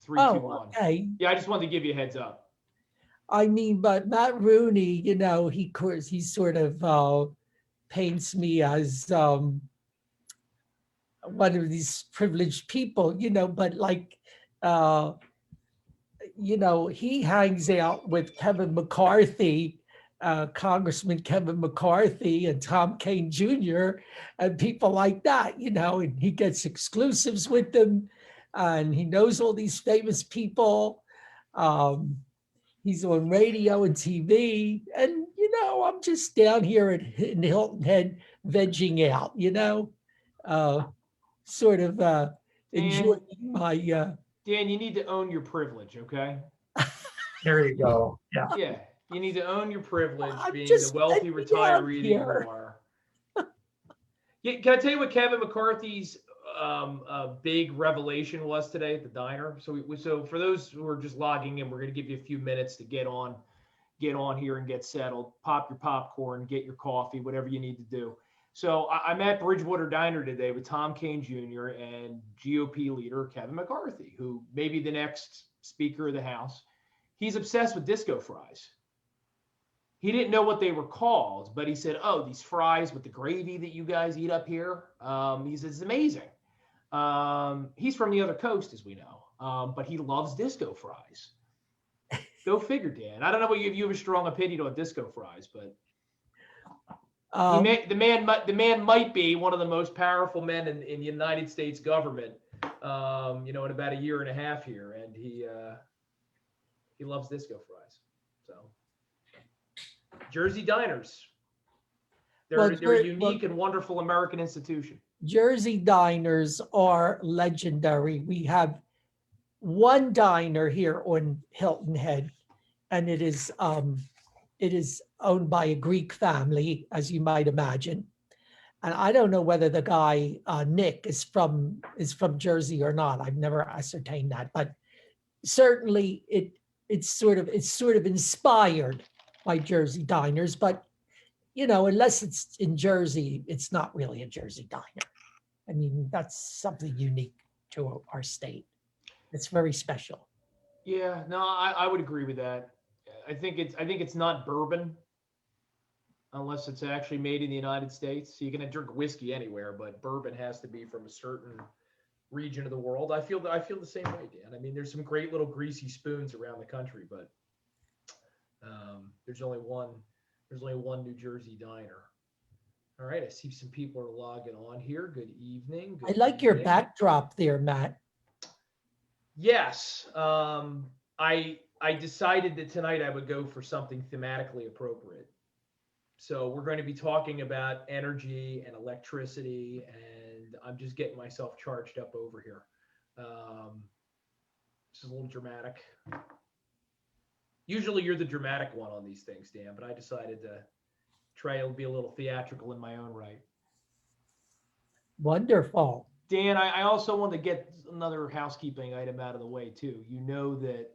Three, two, Oh, one. okay. Yeah, I just wanted to give you a heads up. I mean, but Matt Rooney, he sort of paints me as one of these privileged people, but like, uh, he hangs out with Kevin McCarthy, Congressman Kevin McCarthy and Tom Kaine Jr. and people like that, and he gets exclusives with them and he knows all these famous people. Um, he's on radio and TV. And, I'm just down here in Hilton Head vegging out, uh, sort of Dan, enjoying my Dan, you need to own your privilege, okay? There you go. Yeah. Yeah, you need to own your privilege, I'm being the just wealthy vegging out retiree that you here. are. Yeah, can I tell you what Kevin McCarthy's big revelation was today at the diner? So for those who are just logging in, we're going to give you a few minutes to get on here and get settled. Pop your popcorn, get your coffee, whatever you need to do. So I'm at Bridgewater Diner today with Tom Kaine Jr. and GOP leader Kevin McCarthy, who may be the next Speaker of the House. He's obsessed with disco fries. He didn't know what they were called, but he said, "Oh, these fries with the gravy that you guys eat up here." He says it's amazing. He's from the other coast, as we know, but he loves disco fries. Go figure, Dan. I don't know what you have a strong opinion on disco fries, but the man might be one of the most powerful men in the United States government. In about a year and a half here, and he loves disco fries. So Jersey diners, they're a unique and wonderful American institution. Jersey diners are legendary. We have one diner here on Hilton Head, and it is owned by a Greek family, as you might imagine. And I don't know whether the guy Nick is from Jersey or not. I've never ascertained that, but certainly it's sort of inspired by Jersey diners. But unless it's in Jersey, it's not really a Jersey diner. I mean, that's something unique to our state. It's very special. Yeah, no, I would agree with that. I think it's not bourbon unless it's actually made in the United States. So you can drink whiskey anywhere, but bourbon has to be from a certain region of the world. I feel the same way, Dan. I mean, there's some great little greasy spoons around the country, but there's only one New Jersey diner. All right, I see some people are logging on here. Good evening. I like your backdrop there, Matt. Yes, I decided that tonight I would go for something thematically appropriate. So we're going to be talking about energy and electricity, and I'm just getting myself charged up over here. This is a little dramatic. Usually you're the dramatic one on these things, Dan, but I decided to try to be a little theatrical in my own right. Wonderful. Dan, I also want to get another housekeeping item out of the way, too. You know that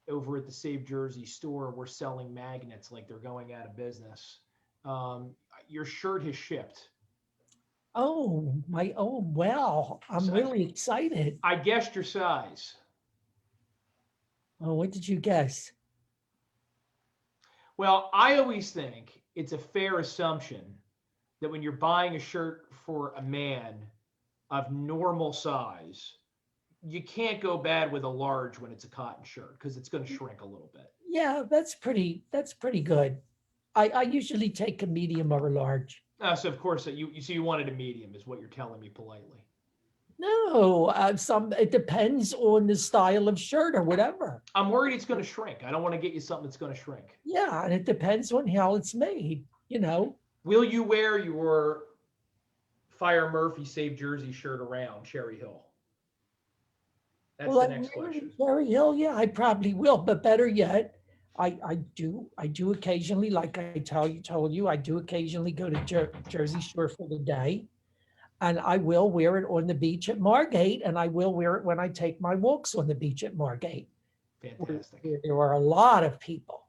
over at the Save Jersey store, we're selling magnets like they're going out of business. Your shirt has shipped. Oh, well, I'm really excited. I guessed your size. Oh, what did you guess? Well, I always think it's a fair assumption that when you're buying a shirt for a man of normal size, you can't go bad with a large when it's a cotton shirt because it's going to shrink a little bit. Yeah, that's pretty good. I usually take a medium or a large. So of course you wanted a medium is what you're telling me politely. No, it depends on the style of shirt or whatever. I'm worried it's going to shrink. I don't want to get you something that's going to shrink. Yeah, and it depends on how it's made, Will you wear your Fire Murphy Save Jersey shirt around Cherry Hill? That's the next question. Cherry Hill, yeah, I probably will. But better yet, I do occasionally, like I told you, I do occasionally go to Jersey Shore for the day. And I will wear it on the beach at Margate, and I will wear it when I take my walks on the beach at Margate. Fantastic. There are a lot of people.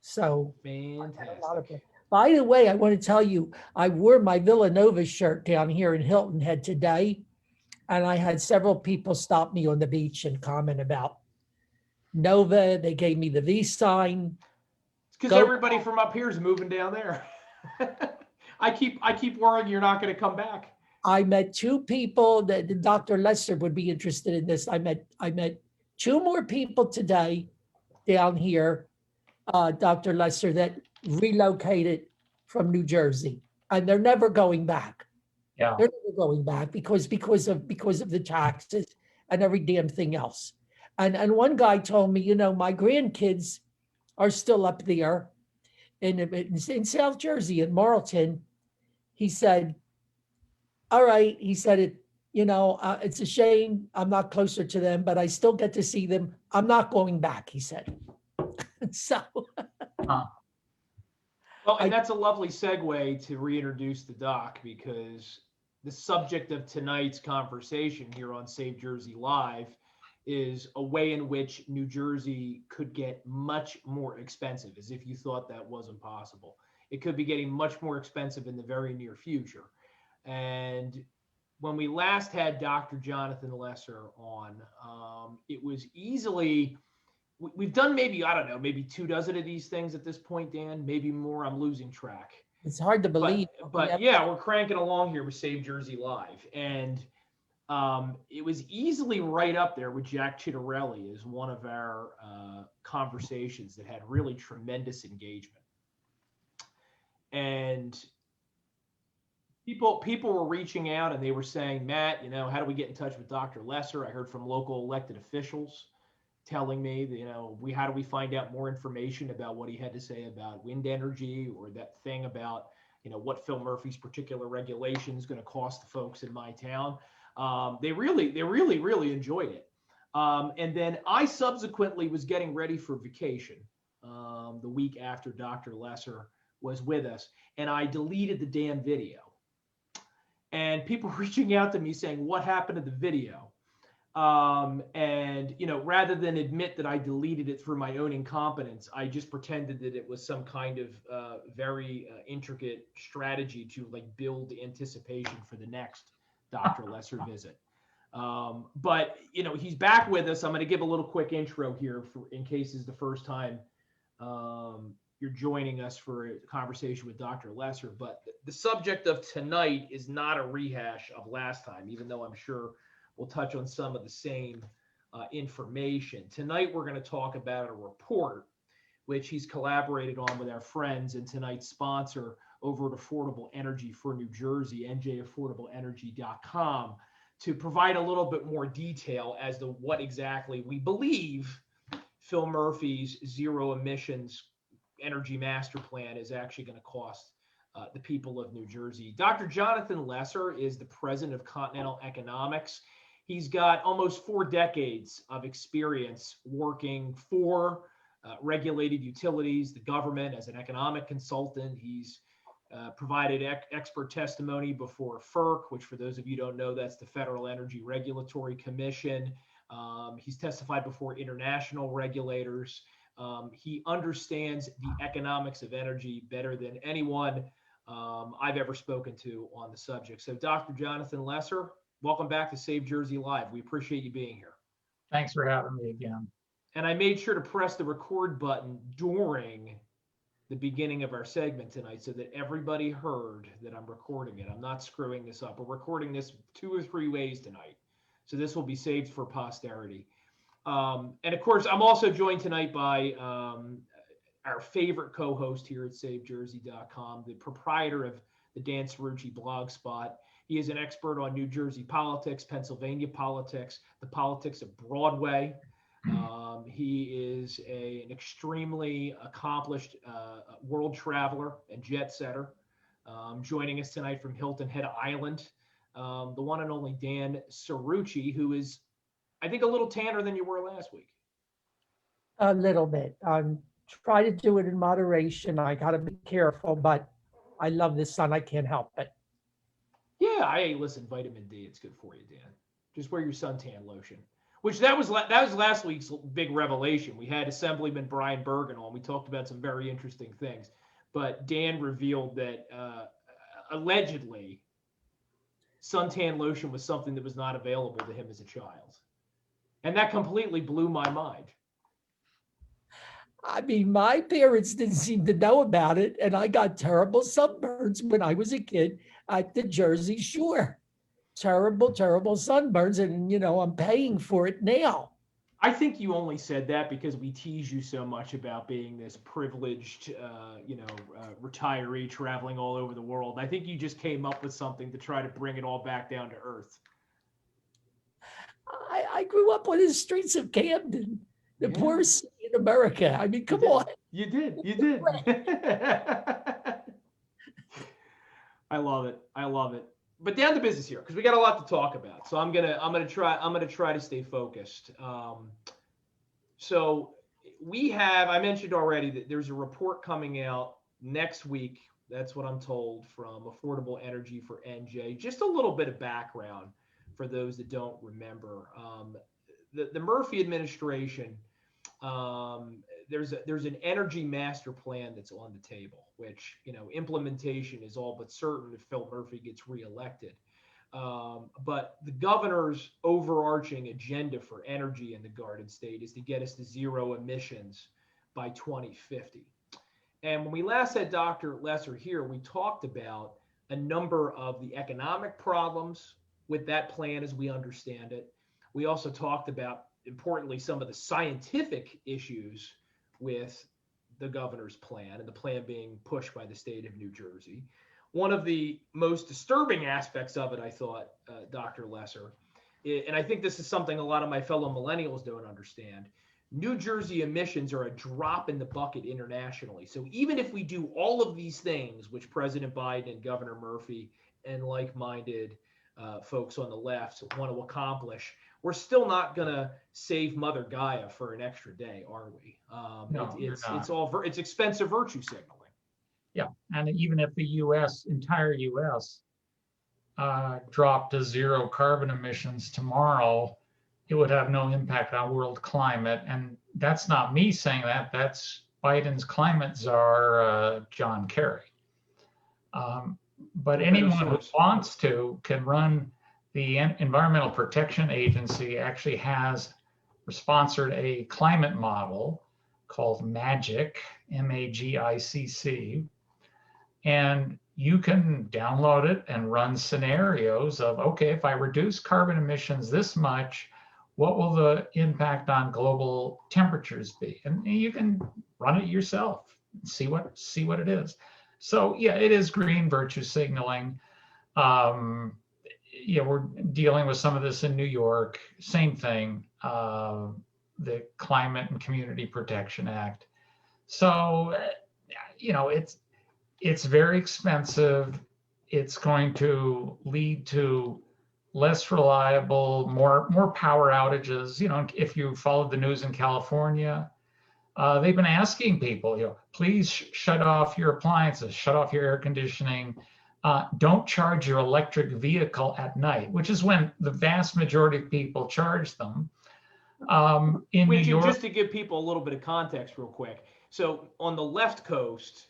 So fantastic. By the way, I want to tell you, I wore my Villanova shirt down here in Hilton Head today, And I had several people stop me on the beach and comment about Nova. They gave me the V sign. It's because Go- everybody from up here is moving down there. I keep worrying you're not going to come back. I met two people that Dr. Lesser would be interested in this. I met two more people today down here, Dr. Lesser, that relocated from New Jersey, and they're never going back. Yeah. They're never going back because of the taxes and every damn thing else. And one guy told me, my grandkids are still up there in South Jersey, in Marlton. He said, all right, he said it's a shame I'm not closer to them, but I still get to see them. I'm not going back, he said. So Huh. Well, and that's a lovely segue to reintroduce the doc, because the subject of tonight's conversation here on Save Jersey Live is a way in which New Jersey could get much more expensive, as if you thought that wasn't possible. It could be getting much more expensive in the very near future. And when we last had Dr. Jonathan Lesser on, it was easily, we've done maybe, I don't know, maybe 24 of these things at this point, Dan, maybe more. I'm losing track. it's hard to believe. But yeah, we're cranking along here with Save Jersey Live. And it was easily right up there with Jack Chittarelli as one of our conversations that had really tremendous engagement. And people were reaching out and they were saying, Matt, how do we get in touch with Dr. Lesser? I heard from local elected officials telling me that, how do we find out more information about what he had to say about wind energy, or that thing about, what Phil Murphy's particular regulation is going to cost the folks in my town. They really enjoyed it. And then I subsequently was getting ready for vacation the week after Dr. Lesser was with us, and I deleted the damn video. And people reaching out to me saying, what happened to the video? And, rather than admit that I deleted it through my own incompetence, I just pretended that it was some kind of very intricate strategy to build anticipation for the next Dr. Lesser visit. But, he's back with us. I'm going to give a little quick intro here in case it's the first time you're joining us for a conversation with Dr. Lesser. But the subject of tonight is not a rehash of last time, even though I'm sure we'll touch on some of the same information. Tonight, we're going to talk about a report which he's collaborated on with our friends and tonight's sponsor over at Affordable Energy for New Jersey, njaffordableenergy.com, to provide a little bit more detail as to what exactly we believe Phil Murphy's zero emissions energy master plan is actually going to cost the people of New Jersey. Dr. Jonathan Lesser is the president of Continental Economics. He's got almost 4 decades of experience working for regulated utilities, the government, as an economic consultant. He's provided expert testimony before FERC, which, for those of you who don't know, that's the Federal Energy Regulatory Commission. He's testified before international regulators. He understands the economics of energy better than anyone I've ever spoken to on the subject. So, Dr. Jonathan Lesser, welcome back to Save Jersey Live. We appreciate you being here. Thanks for having me again. And I made sure to press the record button during the beginning of our segment tonight so that everybody heard that I'm recording it. I'm not screwing this up. We're recording this 2 or 3 ways tonight. So this will be saved for posterity. And of course, I'm also joined tonight by our favorite co-host here at SaveJersey.com, the proprietor of the Dan Cerrucci blog spot. He is an expert on New Jersey politics, Pennsylvania politics, the politics of Broadway. He is an extremely accomplished world traveler and jet setter. Joining us tonight from Hilton Head Island, the one and only Dan Cerrucci, who is, I think, a little tanner than you were last week. A little bit. Try to do it in moderation. I got to be careful, but I love the sun. I can't help it. Yeah, listen, vitamin D, it's good for you, Dan. Just wear your suntan lotion. Which that was last week's big revelation. We had Assemblyman Brian Bergen on. We talked about some very interesting things, but Dan revealed that allegedly suntan lotion was something that was not available to him as a child. And that completely blew my mind. I mean, my parents didn't seem to know about it, and I got terrible sunburns when I was a kid at the Jersey Shore. Terrible, terrible sunburns, and I'm paying for it now. I think you only said that because we tease you so much about being this privileged, retiree traveling all over the world. I think you just came up with something to try to bring it all back down to earth. I grew up on the streets of Camden, the poorest city in America. I mean, come on. You did. I love it. But down to business here, because we got a lot to talk about. So I'm gonna try to stay focused. So I mentioned already that there's a report coming out next week. That's what I'm told, from Affordable Energy for NJ. Just a little bit of background for those that don't remember. The Murphy administration, there's an energy master plan that's on the table, which, implementation is all but certain if Phil Murphy gets reelected. But the governor's overarching agenda for energy in the Garden State is to get us to zero emissions by 2050. And when we last had Dr. Lesser here, we talked about a number of the economic problems with that plan as we understand it. We also talked about, importantly, some of the scientific issues with the governor's plan, and the plan being pushed by the state of New Jersey. One of the most disturbing aspects of it, I thought, Dr. Lesser, and I think this is something a lot of my fellow millennials don't understand, New Jersey emissions are a drop in the bucket internationally. So even if we do all of these things, which President Biden and Governor Murphy and like-minded folks on the left want to accomplish, we're still not going to save Mother Gaia for an extra day, are we? No, it's expensive virtue signaling. Yeah, and even if the entire U.S. Dropped to zero carbon emissions tomorrow, it would have no impact on world climate. And that's not me saying that. That's Biden's climate czar, John Kerry. But anyone who wants to can run. The Environmental Protection Agency actually has sponsored a climate model called MAGIC, MAGICC, and you can download it and run scenarios of, okay, if I reduce carbon emissions this much, what will the impact on global temperatures be? And you can run it yourself, see what it is. So yeah, it is green virtue signaling. We're dealing with some of this in New York. Same thing, the Climate and Community Protection Act. So, it's very expensive. It's going to lead to less reliable, more power outages. If you followed the news in California, they've been asking people, please shut off your appliances, shut off your air conditioning. Don't charge your electric vehicle at night, which is when the vast majority of people charge them. In New York, just to give people a little bit of context real quick. So on the left coast,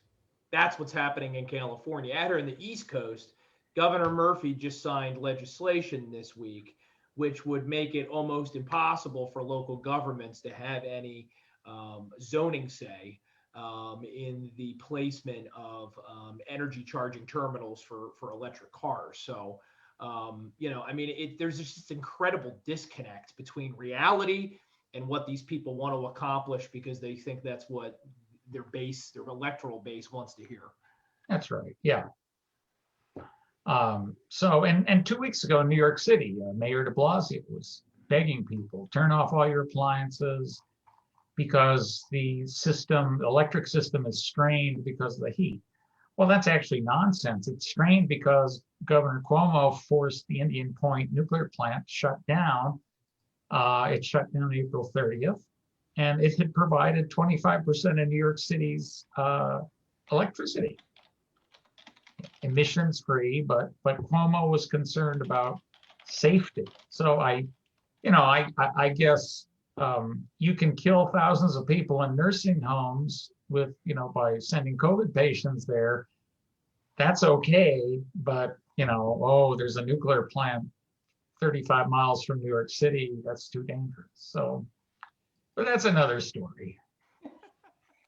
that's what's happening in California. Out here in the East Coast, Governor Murphy just signed legislation this week, which would make it almost impossible for local governments to have any zoning say in the placement of energy charging terminals for electric cars. So, there's just this incredible disconnect between reality and what these people want to accomplish because they think that's what their electoral base wants to hear. That's right. Yeah. So 2 weeks ago in New York City, Mayor de Blasio was begging people, turn off all your appliances, because the electric system is strained because of the heat. Well, that's actually nonsense. It's strained because Governor Cuomo forced the Indian Point nuclear plant shut down. It shut down April 30th, and it had provided 25% of New York City's electricity, emissions-free, but Cuomo was concerned about safety. So I guess you can kill thousands of people in nursing homes by sending COVID patients there. That's okay, but oh, there's a nuclear plant 35 miles from New York City. That's too dangerous. So, but that's another story.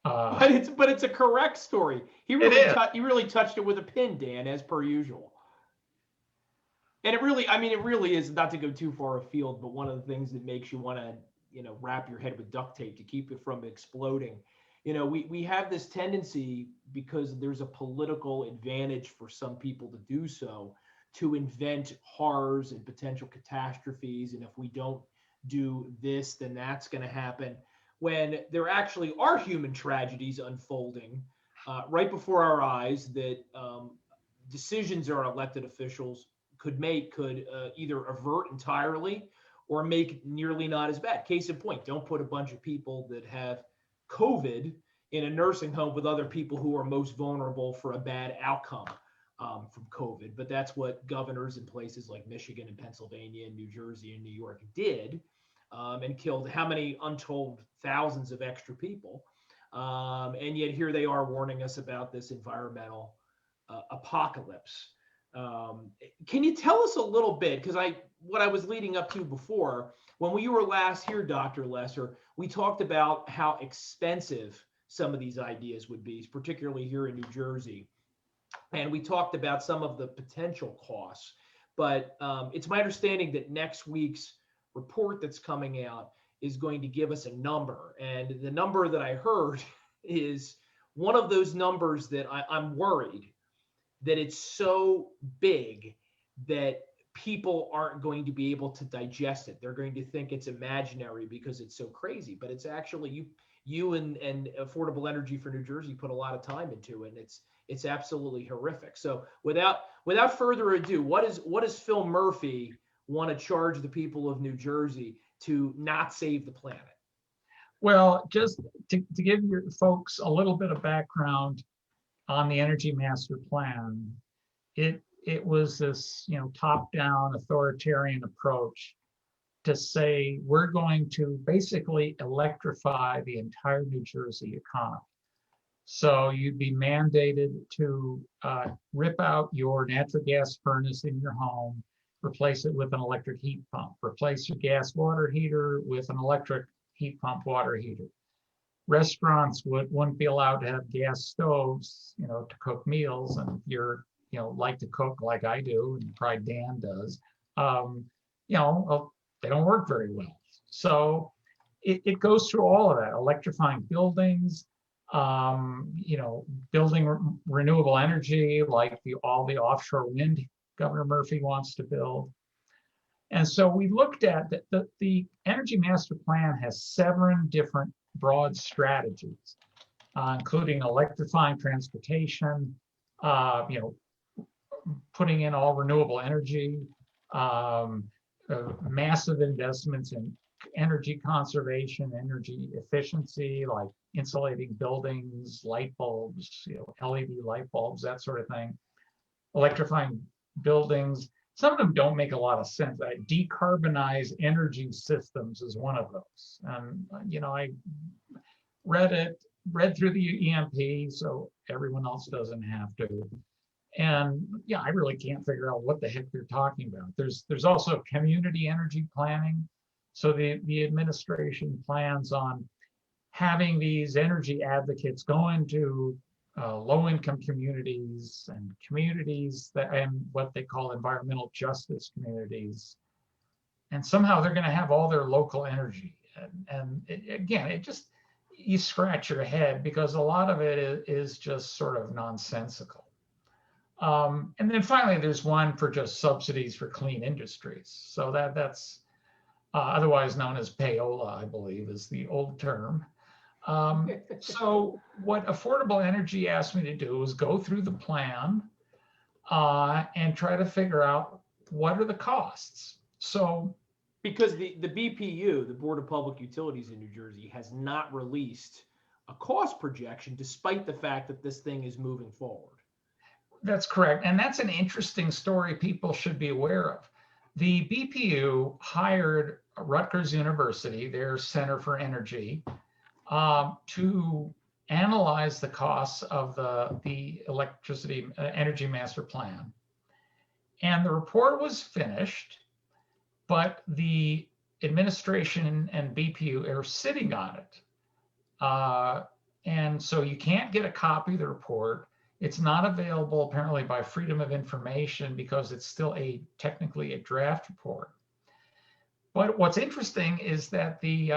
But it's a correct story. He really touched it with a pin, Dan, as per usual. And it really is, not to go too far afield, but one of the things that makes you want to, wrap your head with duct tape to keep it from exploding. We have this tendency, because there's a political advantage for some people to do so, to invent horrors and potential catastrophes. And if we don't do this, then that's going to happen. When there actually are human tragedies unfolding right before our eyes that decisions our elected officials could either avert entirely or make nearly not as bad. Case in point, don't put a bunch of people that have COVID in a nursing home with other people who are most vulnerable for a bad outcome from COVID. But that's what governors in places like Michigan and Pennsylvania and New Jersey and New York did, and killed how many untold thousands of extra people. And yet here they are warning us about this environmental apocalypse. Can you tell us a little bit, because what I was leading up to before, when we were last here, Dr. Lesser, we talked about how expensive some of these ideas would be, particularly here in New Jersey. And we talked about some of the potential costs. But it's my understanding that next week's report that's coming out is going to give us a number. And the number that I heard is one of those numbers that I'm worried that it's so big that people aren't going to be able to digest it. They're going to think it's imaginary because it's so crazy, but it's actually you and Affordable Energy for New Jersey put a lot of time into it, and it's absolutely horrific. So without further ado, what does Phil Murphy want to charge the people of New Jersey to not save the planet? Well, just to give your folks a little bit of background on the Energy Master Plan, it was this top-down authoritarian approach to say we're going to basically electrify the entire New Jersey economy. So you'd be mandated to rip out your natural gas furnace in your home, replace it with an electric heat pump, replace your gas water heater with an electric heat pump water heater. Restaurants wouldn't be allowed to have gas stoves, to cook meals. And if you're, like to cook like I do, and probably Dan does, they don't work very well. So it goes through all of that, electrifying buildings, building renewable energy, like all the offshore wind Governor Murphy wants to build. And so we looked at the Energy Master Plan has 7 different broad strategies, including electrifying transportation, putting in all renewable energy, massive investments in energy conservation, energy efficiency, like insulating buildings, light bulbs, LED light bulbs, that sort of thing. Electrifying buildings. Some of them don't make a lot of sense. Decarbonize energy systems is one of those. And, I read through the EMP, so everyone else doesn't have to. And I really can't figure out what the heck they're talking about. There's also community energy planning. So the administration plans on having these energy advocates go into low-income communities and communities and what they call environmental justice communities. And somehow they're going to have all their local energy. And again, you scratch your head because a lot of it is just sort of nonsensical. And then finally, there's one for just subsidies for clean industries. So that's otherwise known as payola, I believe, is the old term. So what Affordable Energy asked me to do was go through the plan and try to figure out what are the costs. So because the BPU, the Board of Public Utilities in New Jersey, has not released a cost projection despite the fact that this thing is moving forward. That's correct. And that's an interesting story people should be aware of. The BPU hired Rutgers University, their Center for Energy, to analyze the costs of the electricity energy master plan. And the report was finished, but the administration and BPU are sitting on it. And so you can't get a copy of the report. It's not available apparently by Freedom of Information because it's still technically a draft report. But what's interesting is that the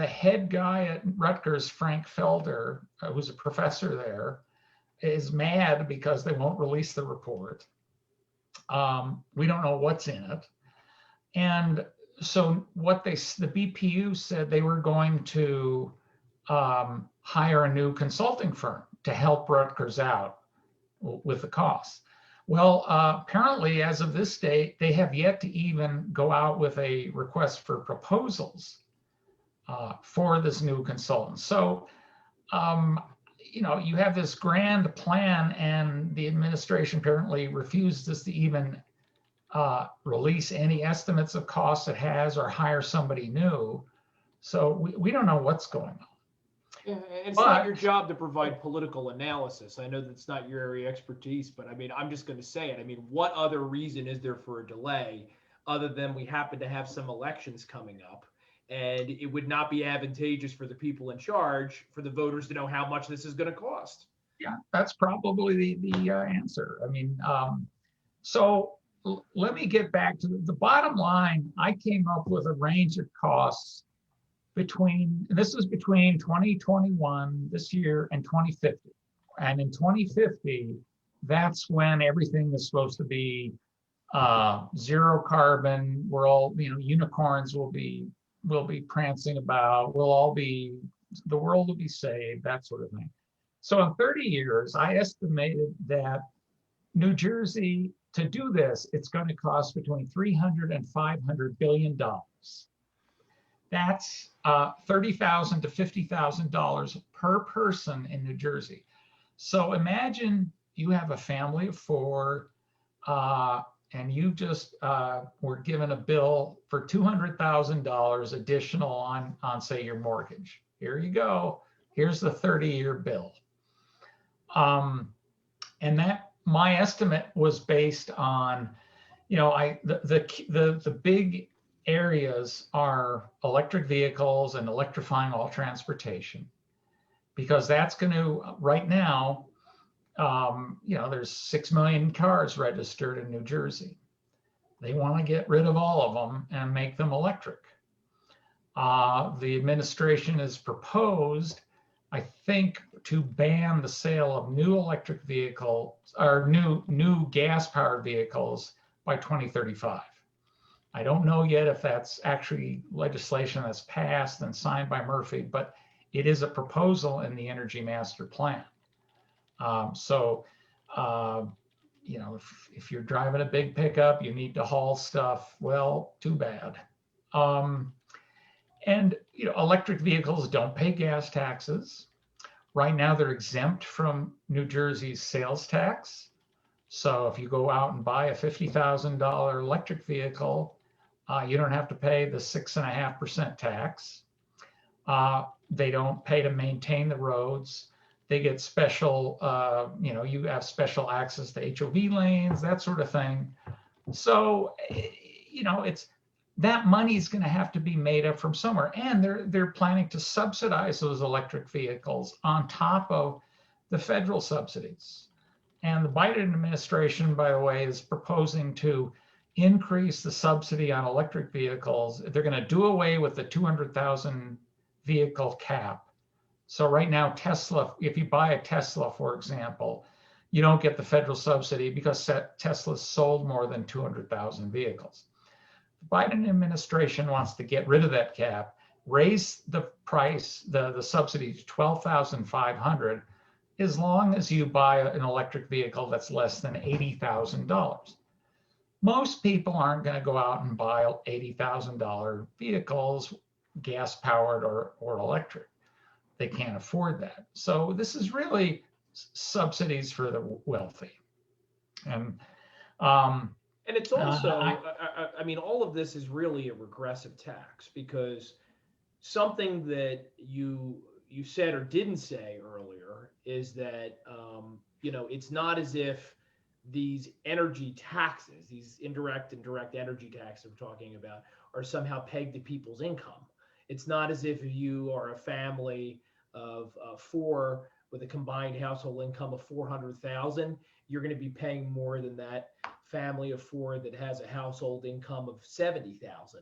head guy at Rutgers, Frank Felder, who's a professor there, is mad because they won't release the report. We don't know what's in it. And so the BPU said they were going to hire a new consulting firm to help Rutgers out with the costs. Well, apparently, as of this date, they have yet to even go out with a request for proposals for this new consultant. So, you have this grand plan, and the administration apparently refuses to even release any estimates of costs it has or hire somebody new. So we don't know what's going on. Yeah, and it's not your job to provide political analysis. I know that's not your area of expertise, but I mean, I'm just going to say it. I mean, what other reason is there for a delay other than we happen to have some elections coming up, and it would not be advantageous for the people in charge for the voters to know how much this is going to cost? Yeah, that's probably the answer. I mean, so let me get back to the bottom line. I came up with a range of costs this is between 2021, this year, and 2050. And in 2050, that's when everything is supposed to be zero carbon. We're all, unicorns will be prancing about. The world will be saved, that sort of thing. So in 30 years, I estimated that New Jersey, to do this, it's going to cost between $300 and $500 billion. That's $30,000 to $50,000 per person in New Jersey. So imagine you have a family of four, and you just were given a bill for $200,000 additional on say your mortgage. Here you go. Here's the 30-year bill. And that my estimate was based on, the big areas are electric vehicles and electrifying all transportation, because that's going to, right now, there's 6 million cars registered in New Jersey. They want to get rid of all of them and make them electric. The administration has proposed, I think, to ban the sale of new electric vehicles or new gas-powered vehicles by 2035. I don't know yet if that's actually legislation that's passed and signed by Murphy, but it is a proposal in the Energy Master Plan. If you're driving a big pickup, you need to haul stuff. Well, too bad. Electric vehicles don't pay gas taxes. Right now, they're exempt from New Jersey's sales tax. So if you go out and buy a $50,000 electric vehicle, you don't have to pay the 6.5% tax. They don't pay to maintain the roads. They get special, you have special access to HOV lanes, that sort of thing. So, that money is going to have to be made up from somewhere. And they're planning to subsidize those electric vehicles on top of the federal subsidies. And the Biden administration, by the way, is proposing to increase the subsidy on electric vehicles. They're going to do away with the 200,000 vehicle cap. So right now, Tesla, if you buy a Tesla, for example, you don't get the federal subsidy because Tesla's sold more than 200,000 vehicles. The Biden administration wants to get rid of that cap, raise the price, the subsidy to $12,500, as long as you buy an electric vehicle that's less than $80,000. Most people aren't going to go out and buy $80,000 vehicles, gas powered or electric. They can't afford that. So this is really subsidies for the wealthy. And it's also, I mean, all of this is really a regressive tax, because something that you said or didn't say earlier is that, it's not as if these energy taxes, these indirect and direct energy taxes we're talking about, are somehow pegged to people's income. It's not as if you are a family of four with a combined household income of 400,000, you're going to be paying more than that family of four that has a household income of 70,000.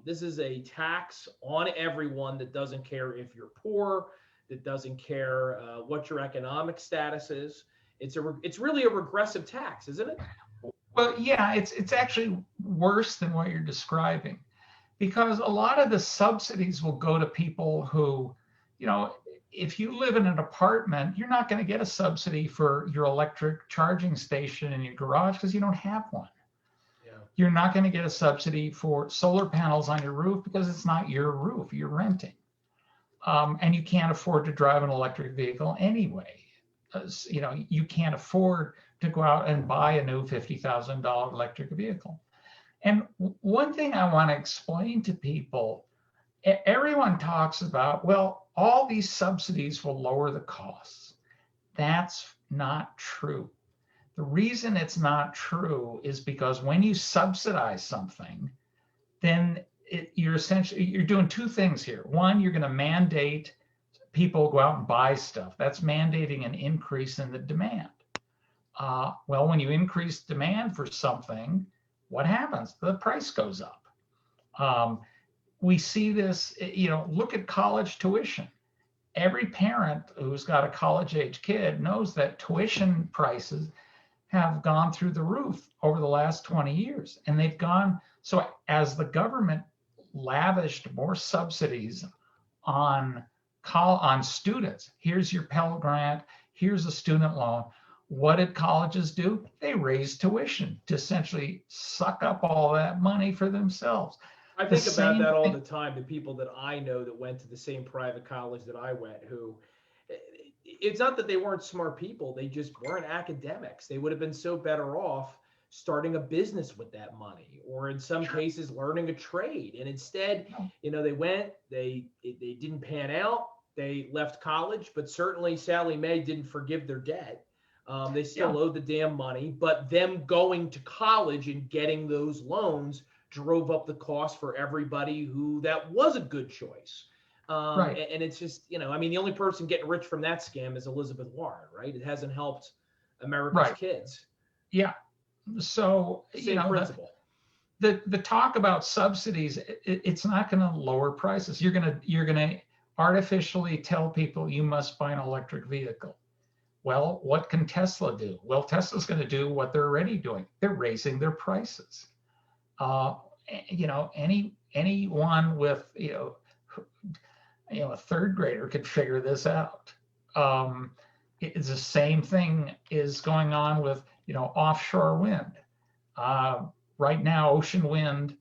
This is a tax on everyone that doesn't care if you're poor, that doesn't care what your economic status is. It's really a regressive tax, isn't it? Well, yeah, it's actually worse than what you're describing, because a lot of the subsidies will go to people who, you know, if you live in an apartment, you're not going to get a subsidy for your electric charging station in your garage because you don't have one. Yeah. You're not going to get a subsidy for solar panels on your roof because it's not your roof, you're renting. And you can't afford to drive an electric vehicle anyway. You know, you can't afford to go out and buy a new $50,000 electric vehicle. And one thing I want to explain to people, everyone talks about, well, all these subsidies will lower the costs. That's not true. The reason it's not true is because when you subsidize something, then you're doing two things here. One, you're going to mandate people go out and buy stuff. That's mandating an increase in the demand. Well, when you increase demand for something, what happens? The price goes up. We see this, you know, look at college tuition. Every parent who's got a college age kid knows that tuition prices have gone through the roof over the last 20 years. And they've gone, so as the government lavished more subsidies on students, here's your Pell Grant, here's a student loan. What did colleges do? They raised tuition to essentially suck up all that money for themselves. I think about that all the time. The people that I know that went to the same private college that I went, who, it's not that they weren't smart people, they just weren't academics. They would have been so better off starting a business with that money, or in some cases learning a trade. And instead, you know, they didn't pan out. They left college, but certainly Sallie Mae didn't forgive their debt. They still owed the damn money, but them going to college and getting those loans drove up the cost for everybody who that was a good choice. Right. And it's just, you know, I mean, the only person getting rich from that scam is Elizabeth Warren, right? It hasn't helped America's kids. Yeah. So, Same principle. The talk about subsidies, it's not going to lower prices. You're going to artificially tell people you must buy an electric vehicle. Well, what can Tesla do? Well, Tesla's going to do what they're already doing. They're raising their prices. You know, anyone with a third grader could figure this out. It's the same thing is going on with offshore wind. Right now, ocean wind,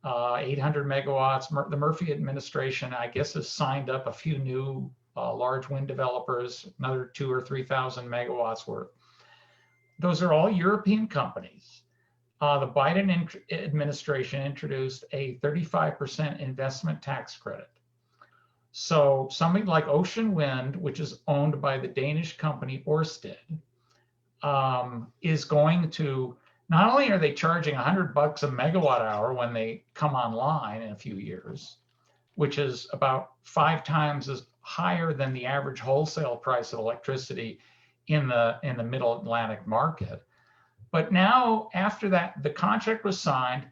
800 megawatts. The Murphy administration, I guess, has signed up a few new large wind developers, another 2,000 or 3,000 megawatts worth. Those are all European companies. The Biden administration introduced a 35% investment tax credit. So something like ocean wind, which is owned by the Danish company Ørsted, is going to, not only are they charging $100 a megawatt hour when they come online in a few years, which is about 5 times as higher than the average wholesale price of electricity in the middle Atlantic market. But now, after that, the contract was signed,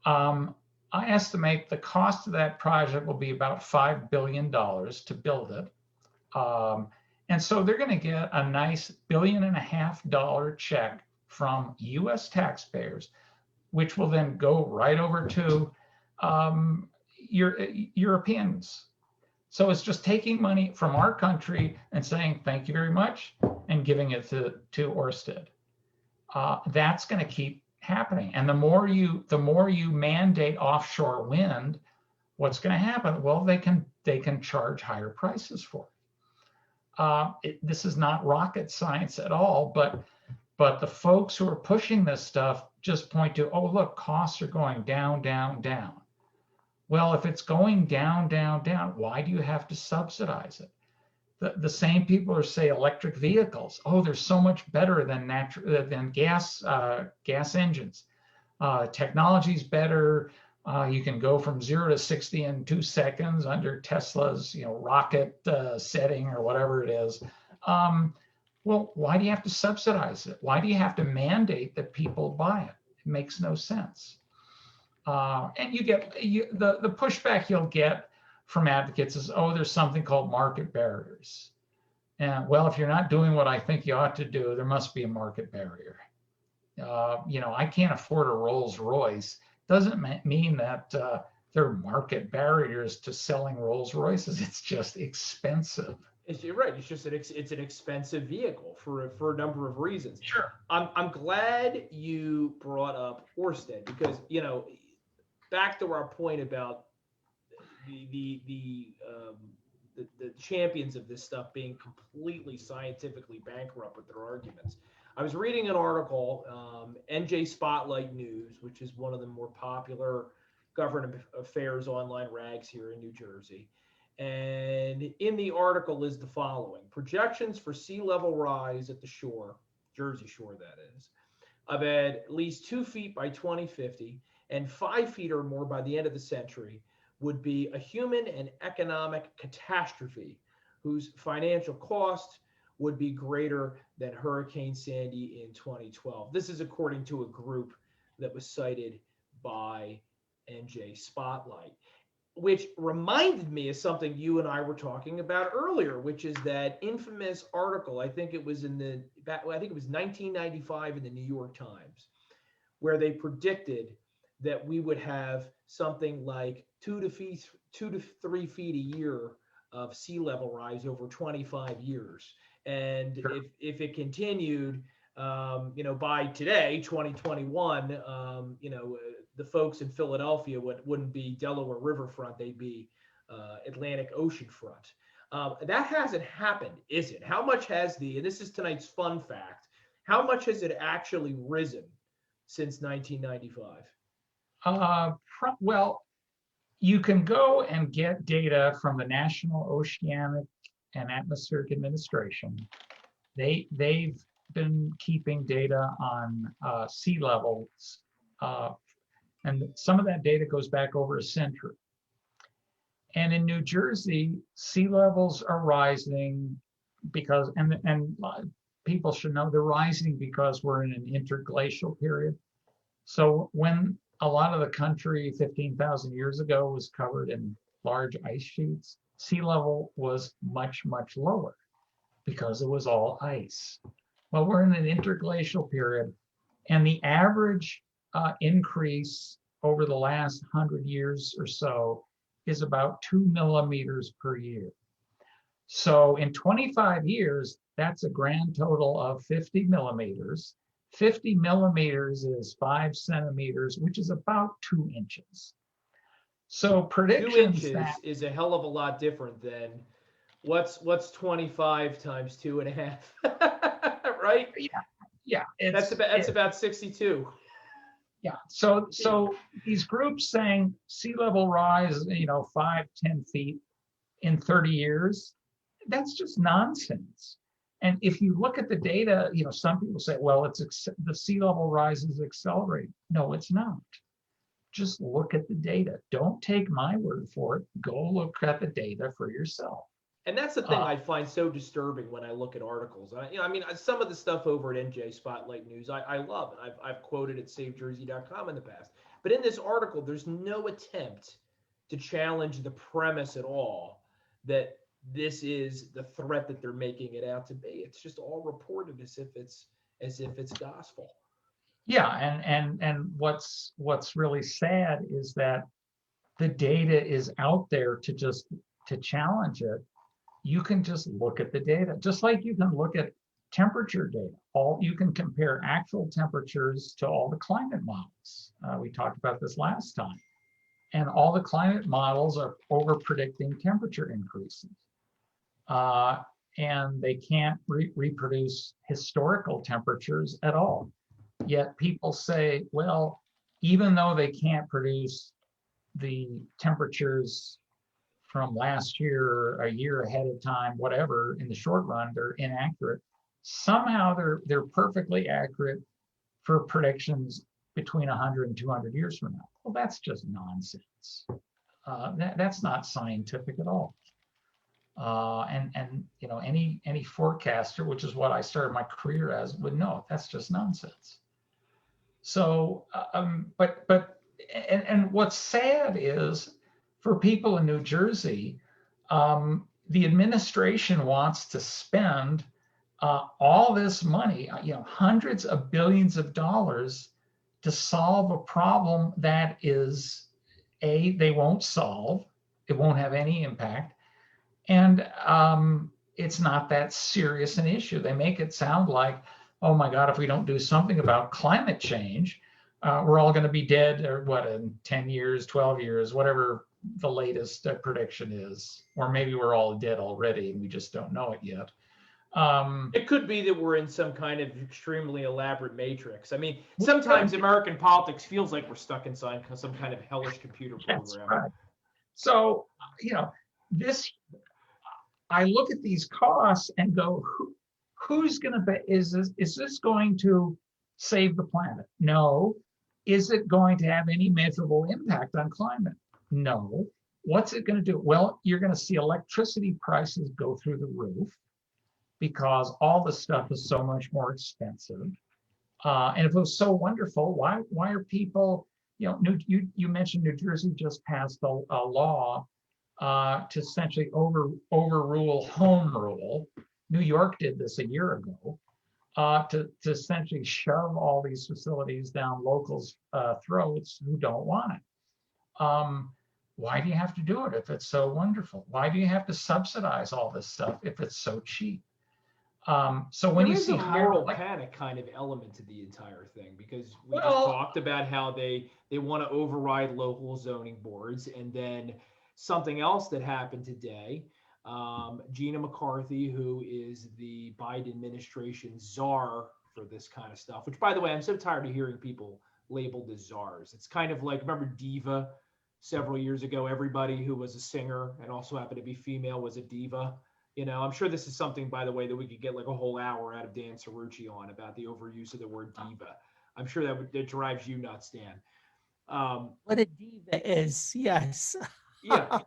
I estimate the cost of that project will be about $5 billion to build it. And so they're going to get a nice $1.5 billion check from US taxpayers, which will then go right over to Europeans. So it's just taking money from our country and saying, thank you very much, and giving it to Ørsted. That's going to keep happening. And the more you mandate offshore wind, what's going to happen? Well, they can charge higher prices for it. This is not rocket science at all, but the folks who are pushing this stuff just point to, oh, look, costs are going down, down, down. Well, if it's going down, down, down, why do you have to subsidize it? The same people are say electric vehicles. Oh, they're so much better than gas engines. Technology's better. You can go from 0 to 60 in 2 seconds under Tesla's rocket setting or whatever it is. Well, why do you have to subsidize it? Why do you have to mandate that people buy it? It makes no sense. And you get the pushback you'll get from advocates is, oh, there's something called market barriers. And well, if you're not doing what I think you ought to do, there must be a market barrier. I can't afford a Rolls Royce. Doesn't mean that there are market barriers to selling Rolls Royces. It's just expensive. You're right. It's just it's an expensive vehicle for a number of reasons. Sure. I'm glad you brought up Orsted because back to our point about the champions of this stuff being completely scientifically bankrupt with their arguments. I was reading an article, NJ Spotlight News, which is one of the more popular government affairs online rags here in New Jersey. And in the article is the following: projections for sea level rise at the shore, Jersey Shore that is, of at least 2 feet by 2050 and 5 feet or more by the end of the century would be a human and economic catastrophe whose financial cost would be greater than Hurricane Sandy in 2012. This is according to a group that was cited by NJ Spotlight, which reminded me of something you and I were talking about earlier, which is that infamous article. I think it was 1995 in the New York Times, where they predicted that we would have something like 2 to 3 feet a year of sea level rise over 25 years. And Sure. if it continued, by today, 2021, the folks in Philadelphia wouldn't be Delaware riverfront; they'd be Atlantic Ocean front. That hasn't happened, is it? How much has and this is tonight's fun fact, how much has it actually risen since 1995? Well, you can go and get data from the National Oceanic and Atmospheric Administration. They've been keeping data on sea levels, and some of that data goes back over a century. And in New Jersey, sea levels are rising because, and people should know they're rising because we're in an interglacial period. So when a lot of the country 15,000 years ago was covered in large ice sheets, sea level was much, much lower because it was all ice. Well, we're in an interglacial period, and the average increase over the last 100 years or so is about 2 millimeters per year. So in 25 years, that's a grand total of 50 millimeters. 50 millimeters is 5 centimeters, which is about 2 inches. So predictions 2 inches is a hell of a lot different than what's 25 times 2.5, right? Yeah. That's about 62. Yeah. So these groups saying sea level rise, 5, 10 feet in 30 years, that's just nonsense. And if you look at the data, some people say, well, the sea level rise is accelerating. No, it's not. Just look at the data. Don't take my word for it. Go look at the data for yourself. And that's the thing I find so disturbing when I look at articles. Some of the stuff over at NJ Spotlight News, I love, and I've quoted at SaveJersey.com in the past. But in this article, there's no attempt to challenge the premise at all that this is the threat that they're making it out to be. It's just all reported as if it's gospel. Yeah, and what's really sad is that the data is out there to challenge it. You can just look at the data, just like you can look at temperature data. You can compare actual temperatures to all the climate models. We talked about this last time, and all the climate models are over predicting temperature increases. And they can't reproduce historical temperatures at all. Yet people say, well, even though they can't produce the temperatures from last year, a year ahead of time, whatever, in the short run, they're inaccurate. Somehow they're perfectly accurate for predictions between 100 and 200 years from now. Well, that's just nonsense. That's not scientific at all. And you know, any forecaster, which is what I started my career as, would know that's just nonsense. So, and what's sad is for people in New Jersey, the administration wants to spend all this money, you know, hundreds of billions of dollars to solve a problem that is, they won't solve, it won't have any impact, and it's not that serious an issue. They make it sound like, oh my God, if we don't do something about climate change, we're all going to be dead, or what, in 10 years, 12 years, whatever the latest prediction is. Or maybe we're all dead already and we just don't know it yet. It could be that we're in some kind of extremely elaborate matrix. I mean, sometimes American politics feels like we're stuck inside some kind of hellish computer program. That's right. So, you know, I look at these costs and go, who's going to be, is this going to save the planet? No. Is it going to have any measurable impact on climate? No. What's it going to do? Well, you're going to see electricity prices go through the roof because all this stuff is so much more expensive. And if it was so wonderful, why are people, you know, you mentioned New Jersey just passed a law to essentially overrule home rule. New York did this a year ago to essentially shove all these facilities down locals' throats who don't want it. Why do you have to do it if it's so wonderful? Why do you have to subsidize all this stuff if it's so cheap? So when you see a moral panic kind of element to the entire thing, because we just talked about how they want to override local zoning boards, and then something else that happened today, Gina McCarthy, who is the Biden administration czar for this kind of stuff, which, by the way, I'm so tired of hearing people labeled as czars. It's kind of like, remember Diva several years ago? Everybody who was a singer and also happened to be female was a diva. You know, I'm sure this is something, by the way, that we could get like a whole hour out of Dan Cerrucci on, about the overuse of the word diva. I'm sure that drives you nuts, Dan. What a diva is, yes. Yeah.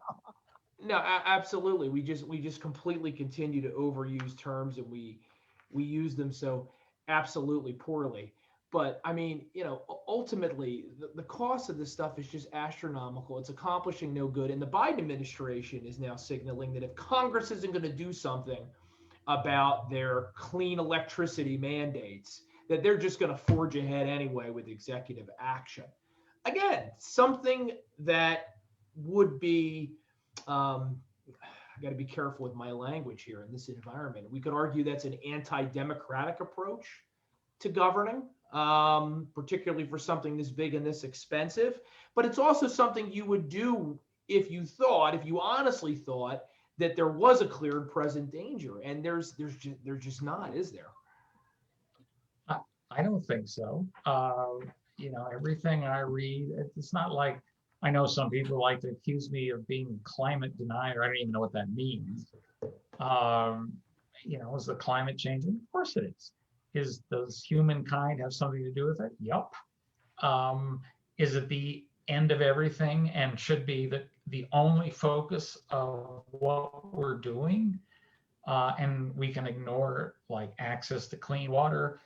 No, absolutely. We just completely continue to overuse terms, and we use them so absolutely poorly. But I mean, you know, ultimately, the cost of this stuff is just astronomical. It's accomplishing no good. And the Biden administration is now signaling that if Congress isn't going to do something about their clean electricity mandates, that they're just going to forge ahead anyway with executive action. Again, something that would be, I got to be careful with my language here in this environment. We could argue that's an anti-democratic approach to governing. Particularly for something this big and this expensive, but it's also something you would do if you honestly thought that there was a clear and present danger, and there's just not, is there? I don't think so. You know, everything I read, it's not like, I know some people like to accuse me of being a climate denier. I don't even know what that means. You know, is the climate changing? Of course it is. Does humankind have something to do with it? Yup. Is it the end of everything and should be the only focus of what we're doing? And we can ignore like access to clean water,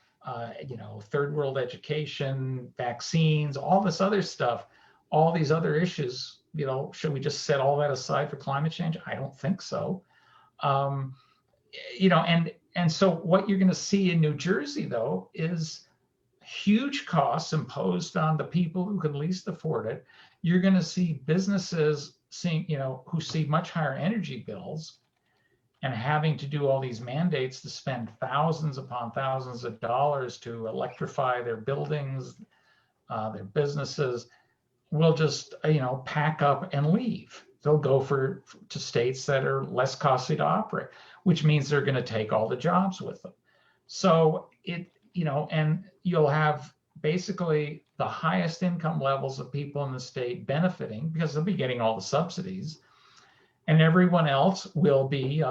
you know, third world education, vaccines, all this other stuff, all these other issues, you know, should we just set all that aside for climate change? I don't think so. You know, and so what you're going to see in New Jersey, though, is huge costs imposed on the people who can least afford it. You're going to see businesses seeing, you know, who see much higher energy bills and having to do all these mandates to spend thousands upon thousands of dollars to electrify their buildings, their businesses, will just, you know, pack up and leave. They'll go to states that are less costly to operate, which means they're going to take all the jobs with them. So you know, and you'll have basically the highest income levels of people in the state benefiting because they'll be getting all the subsidies. and everyone else will be,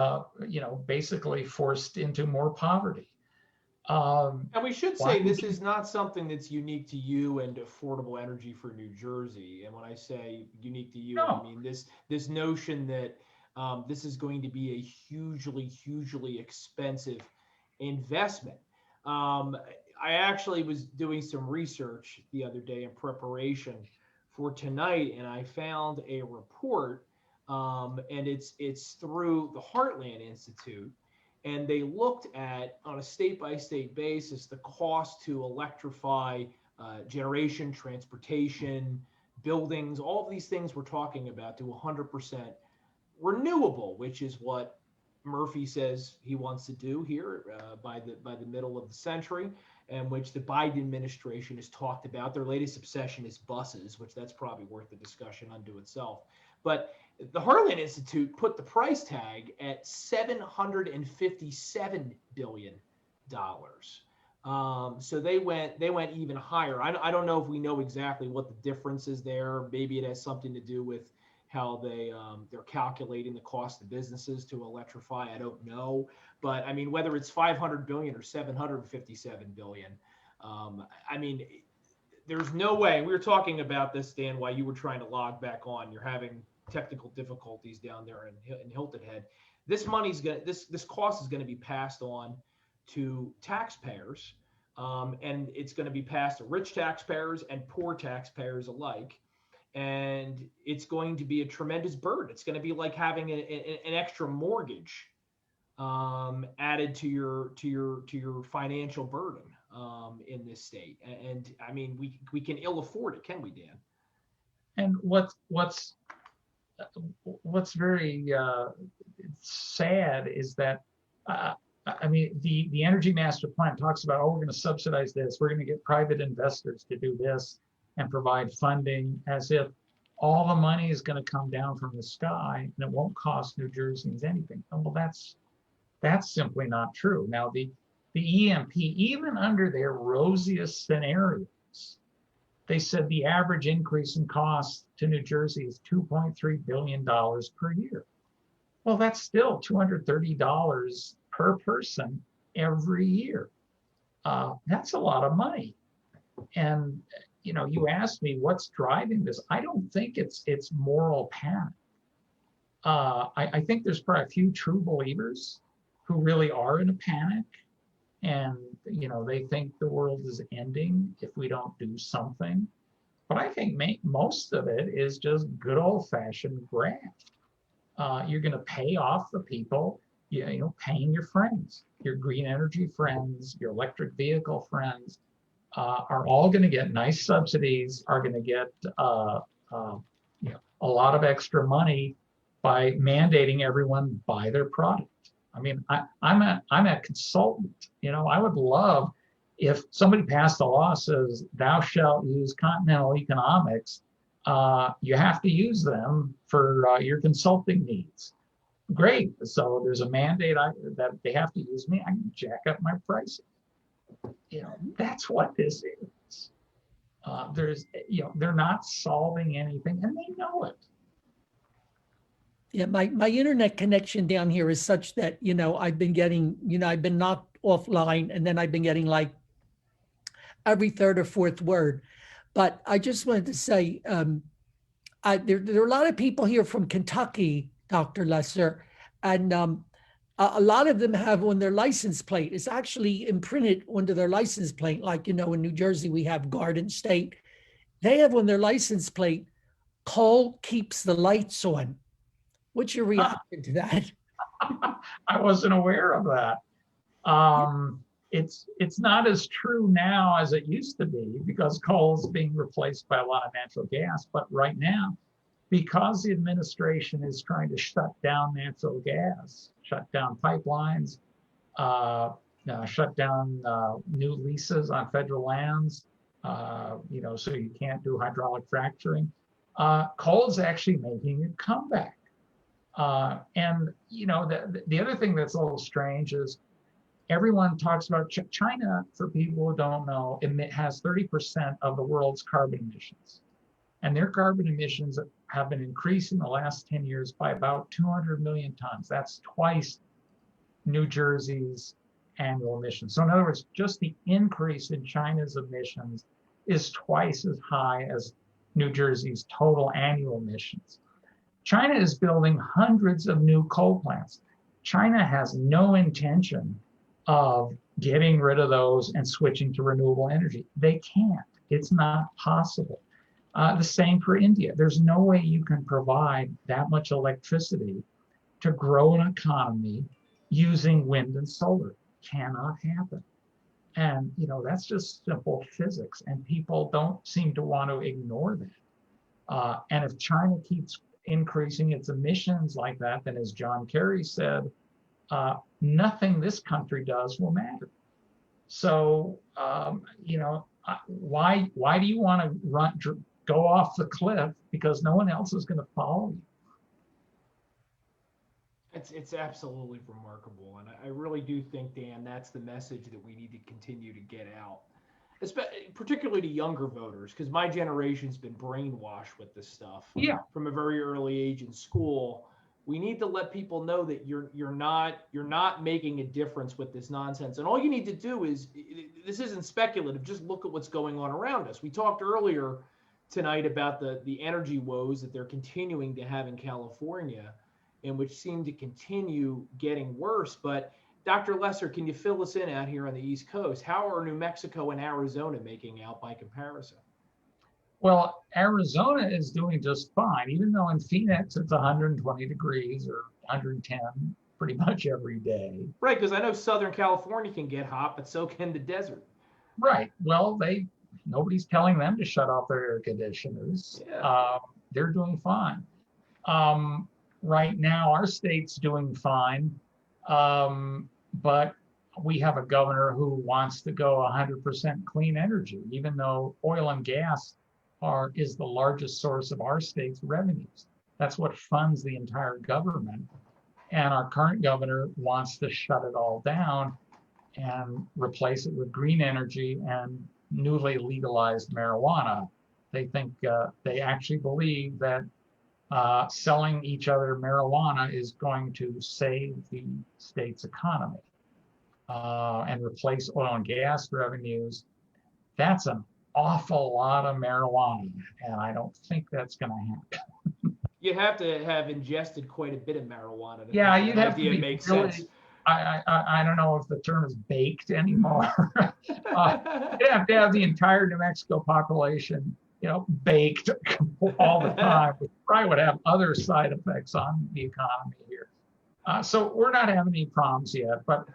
basically forced into more poverty. And we should Why say would this you- is not something that's unique to you and affordable energy for New Jersey. And when I say unique to you, I No, mean this notion that this is going to be a hugely expensive investment. Um, I actually was doing some research the other day in preparation for tonight, and I found a report, and it's through the Heartland Institute, and they looked at on a state by state basis the cost to electrify generation, transportation, buildings, all of these things we're talking about to 100% renewable, which is what Murphy says he wants to do here by the middle of the century, and which the Biden administration has talked about. Their latest obsession is buses, which that's probably worth the discussion unto itself. But the Heartland Institute put the price tag at $757 billion. So they went even higher. I don't know if we know exactly what the difference is there. Maybe it has something to do with how they're calculating the cost of businesses to electrify. I don't know, but I mean whether it's 500 billion or 757 billion, I mean there's no way. We were talking about this, Dan, while you were trying to log back on. You're having technical difficulties down there in Hilton Head. This cost is going to be passed on to taxpayers, and it's going to be passed to rich taxpayers and poor taxpayers alike. And it's going to be a tremendous burden. It's going to be like having an extra mortgage added to your financial burden in this state. And I mean, we can ill afford it, can we, Dan? and what's very sad is that I mean the energy master plan talks about, oh, we're going to subsidize this, we're going to get private investors to do this and provide funding, as if all the money is going to come down from the sky and it won't cost New Jerseyans anything. Well, that's simply not true. Now the EMP, even under their rosiest scenarios, they said the average increase in cost to New Jersey is $2.3 billion per year. Well, that's still $230 per person every year. That's a lot of money. And you asked me what's driving this. I don't think it's moral panic. I think there's probably a few true believers who really are in a panic, and they think the world is ending if we don't do something. But I think most of it is just good old-fashioned graft. You're going to pay off the people, paying your friends, your green energy friends, your electric vehicle friends, are all going to get nice subsidies, are going to get a lot of extra money by mandating everyone buy their product. I mean, I'm a consultant. I would love if somebody passed a law says thou shalt use continental economics. You have to use them for your consulting needs. Great. So there's a mandate that they have to use me. I can jack up my prices. That's what this is. They're not solving anything, and they know it. Yeah, my internet connection down here is such that, I've been getting, I've been knocked offline, and then I've been getting like every third or fourth word. But I just wanted to say, there are a lot of people here from Kentucky, Dr. Lesser, and a lot of them have on their license plate, it's actually imprinted onto their license plate. Like, in New Jersey, we have Garden State. They have on their license plate, coal keeps the lights on. What's your reaction to that? I wasn't aware of that. It's not as true now as it used to be, because coal is being replaced by a lot of natural gas. But right now, because the administration is trying to shut down natural gas, shut down pipelines, shut down new leases on federal lands, so you can't do hydraulic fracturing, coal is actually making a comeback. And the other thing that's a little strange is everyone talks about China. For people who don't know, it has 30% of the world's carbon emissions, and their carbon emissions have been increasing the last 10 years by about 200 million tons. That's twice New Jersey's annual emissions. So in other words, just the increase in China's emissions is twice as high as New Jersey's total annual emissions. China is building hundreds of new coal plants. China has no intention of getting rid of those and switching to renewable energy. They can't. It's not possible. The same for India. There's no way you can provide that much electricity to grow an economy using wind and solar. Cannot happen. And that's just simple physics, and people don't seem to want to ignore that. And if China keeps increasing its emissions like that, then as John Kerry said, nothing this country does will matter. So, why do you want to go off the cliff because no one else is going to follow you? It's absolutely remarkable, and I really do think, Dan, that's the message that we need to continue to get out, particularly to younger voters, because my generation's been brainwashed with this stuff from a very early age in school. We need to let people know that you're not making a difference with this nonsense, and all you need to do is, this isn't speculative, just look at what's going on around us. We talked earlier tonight about the energy woes that they're continuing to have in California, and which seem to continue getting worse. But Dr. Lesser, can you fill us in out here on the East Coast? How are New Mexico and Arizona making out by comparison? Well, Arizona is doing just fine, even though in Phoenix it's 120 degrees or 110 pretty much every day. Right, because I know Southern California can get hot, but so can the desert. Right. Well, nobody's telling them to shut off their air conditioners. Yeah. They're doing fine. Right now, our state's doing fine, but we have a governor who wants to go 100% clean energy, even though oil and gas is the largest source of our state's revenues. That's what funds the entire government. And our current governor wants to shut it all down and replace it with green energy and newly legalized marijuana. They think, they actually believe that selling each other marijuana is going to save the state's economy and replace oil and gas revenues. That's an awful lot of marijuana, and I don't think that's going to happen. You have to have ingested quite a bit of marijuana to you'd have to make really, sense. I don't know if the term is baked anymore. You'd have to have the entire New Mexico population baked all the time, which probably would have other side effects on the economy here. So we're not having any problems yet, but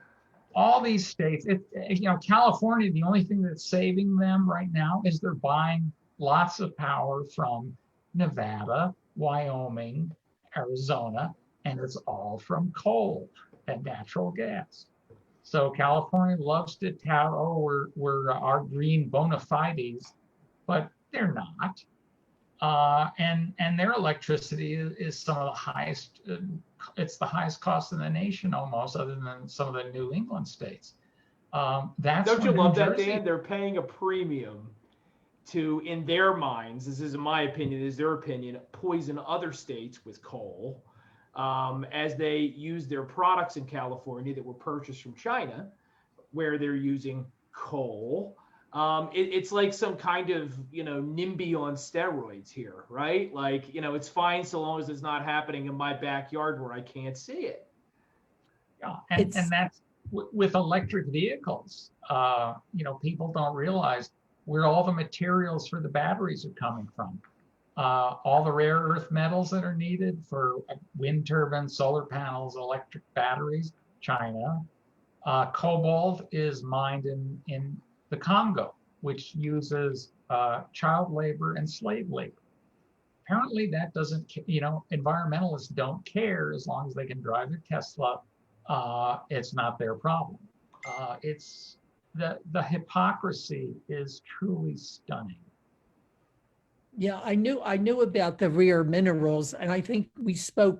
all these states, California, the only thing that's saving them right now is they're buying lots of power from Nevada, Wyoming, Arizona, and it's all from coal and natural gas. So California loves to tout, we're our green bona fides, but they're not. And their electricity is some of the highest, it's the highest cost in the nation almost, other than some of the New England states. Don't you love that, Dan? They're paying a premium to, in their minds, this isn't my opinion, this is their opinion, poison other states with coal as they use their products in California that were purchased from China, where they're using coal. It's like some kind of, NIMBY on steroids here, right? Like, it's fine so long as it's not happening in my backyard where I can't see it. Yeah, and that's with electric vehicles. People don't realize where all the materials for the batteries are coming from. All the rare earth metals that are needed for wind turbines, solar panels, electric batteries, China. Cobalt is mined in the Congo, which uses child labor and slave labor. Apparently that doesn't, environmentalists don't care as long as they can drive their Tesla. It's not their problem. It's the hypocrisy is truly stunning. Yeah, I knew about the rare minerals, and I think we spoke.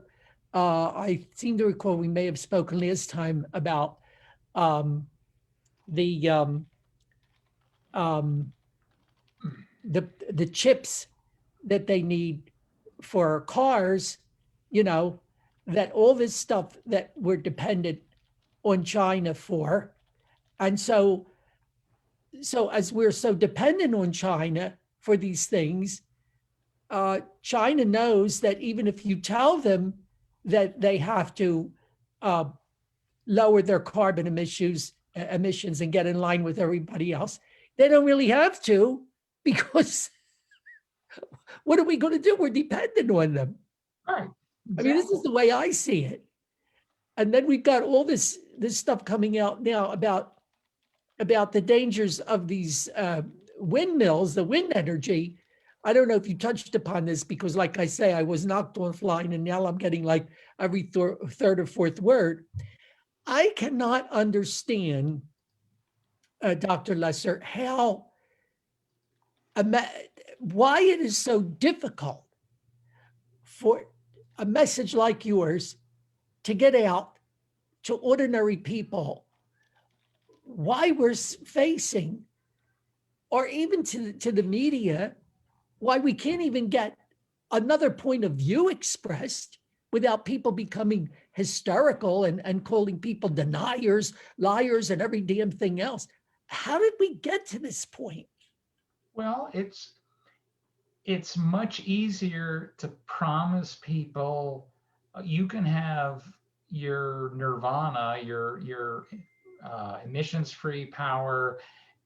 I seem to recall we may have spoken last time about the chips that they need for cars, you know, that all this stuff that we're dependent on China for. And so as we're so dependent on China for these things, China knows that even if you tell them that they have to uh, lower their carbon emissions and get in line with everybody else, they don't really have to, because what are we going to do? We're dependent on them. Right. I mean, this is the way I see it. And then we've got all this stuff coming out now about the dangers of these windmills, the wind energy. I don't know if you touched upon this, because like I say, I was knocked offline and now I'm getting like every third or fourth word. I cannot understand, Dr. Lesser, why it is so difficult for a message like yours to get out to ordinary people, why we're facing, or even to the media, why we can't even get another point of view expressed without people becoming hysterical and calling people deniers, liars, and every damn thing else. How did we get to this point? Well, it's much easier to promise people you can have your nirvana, your emissions-free power,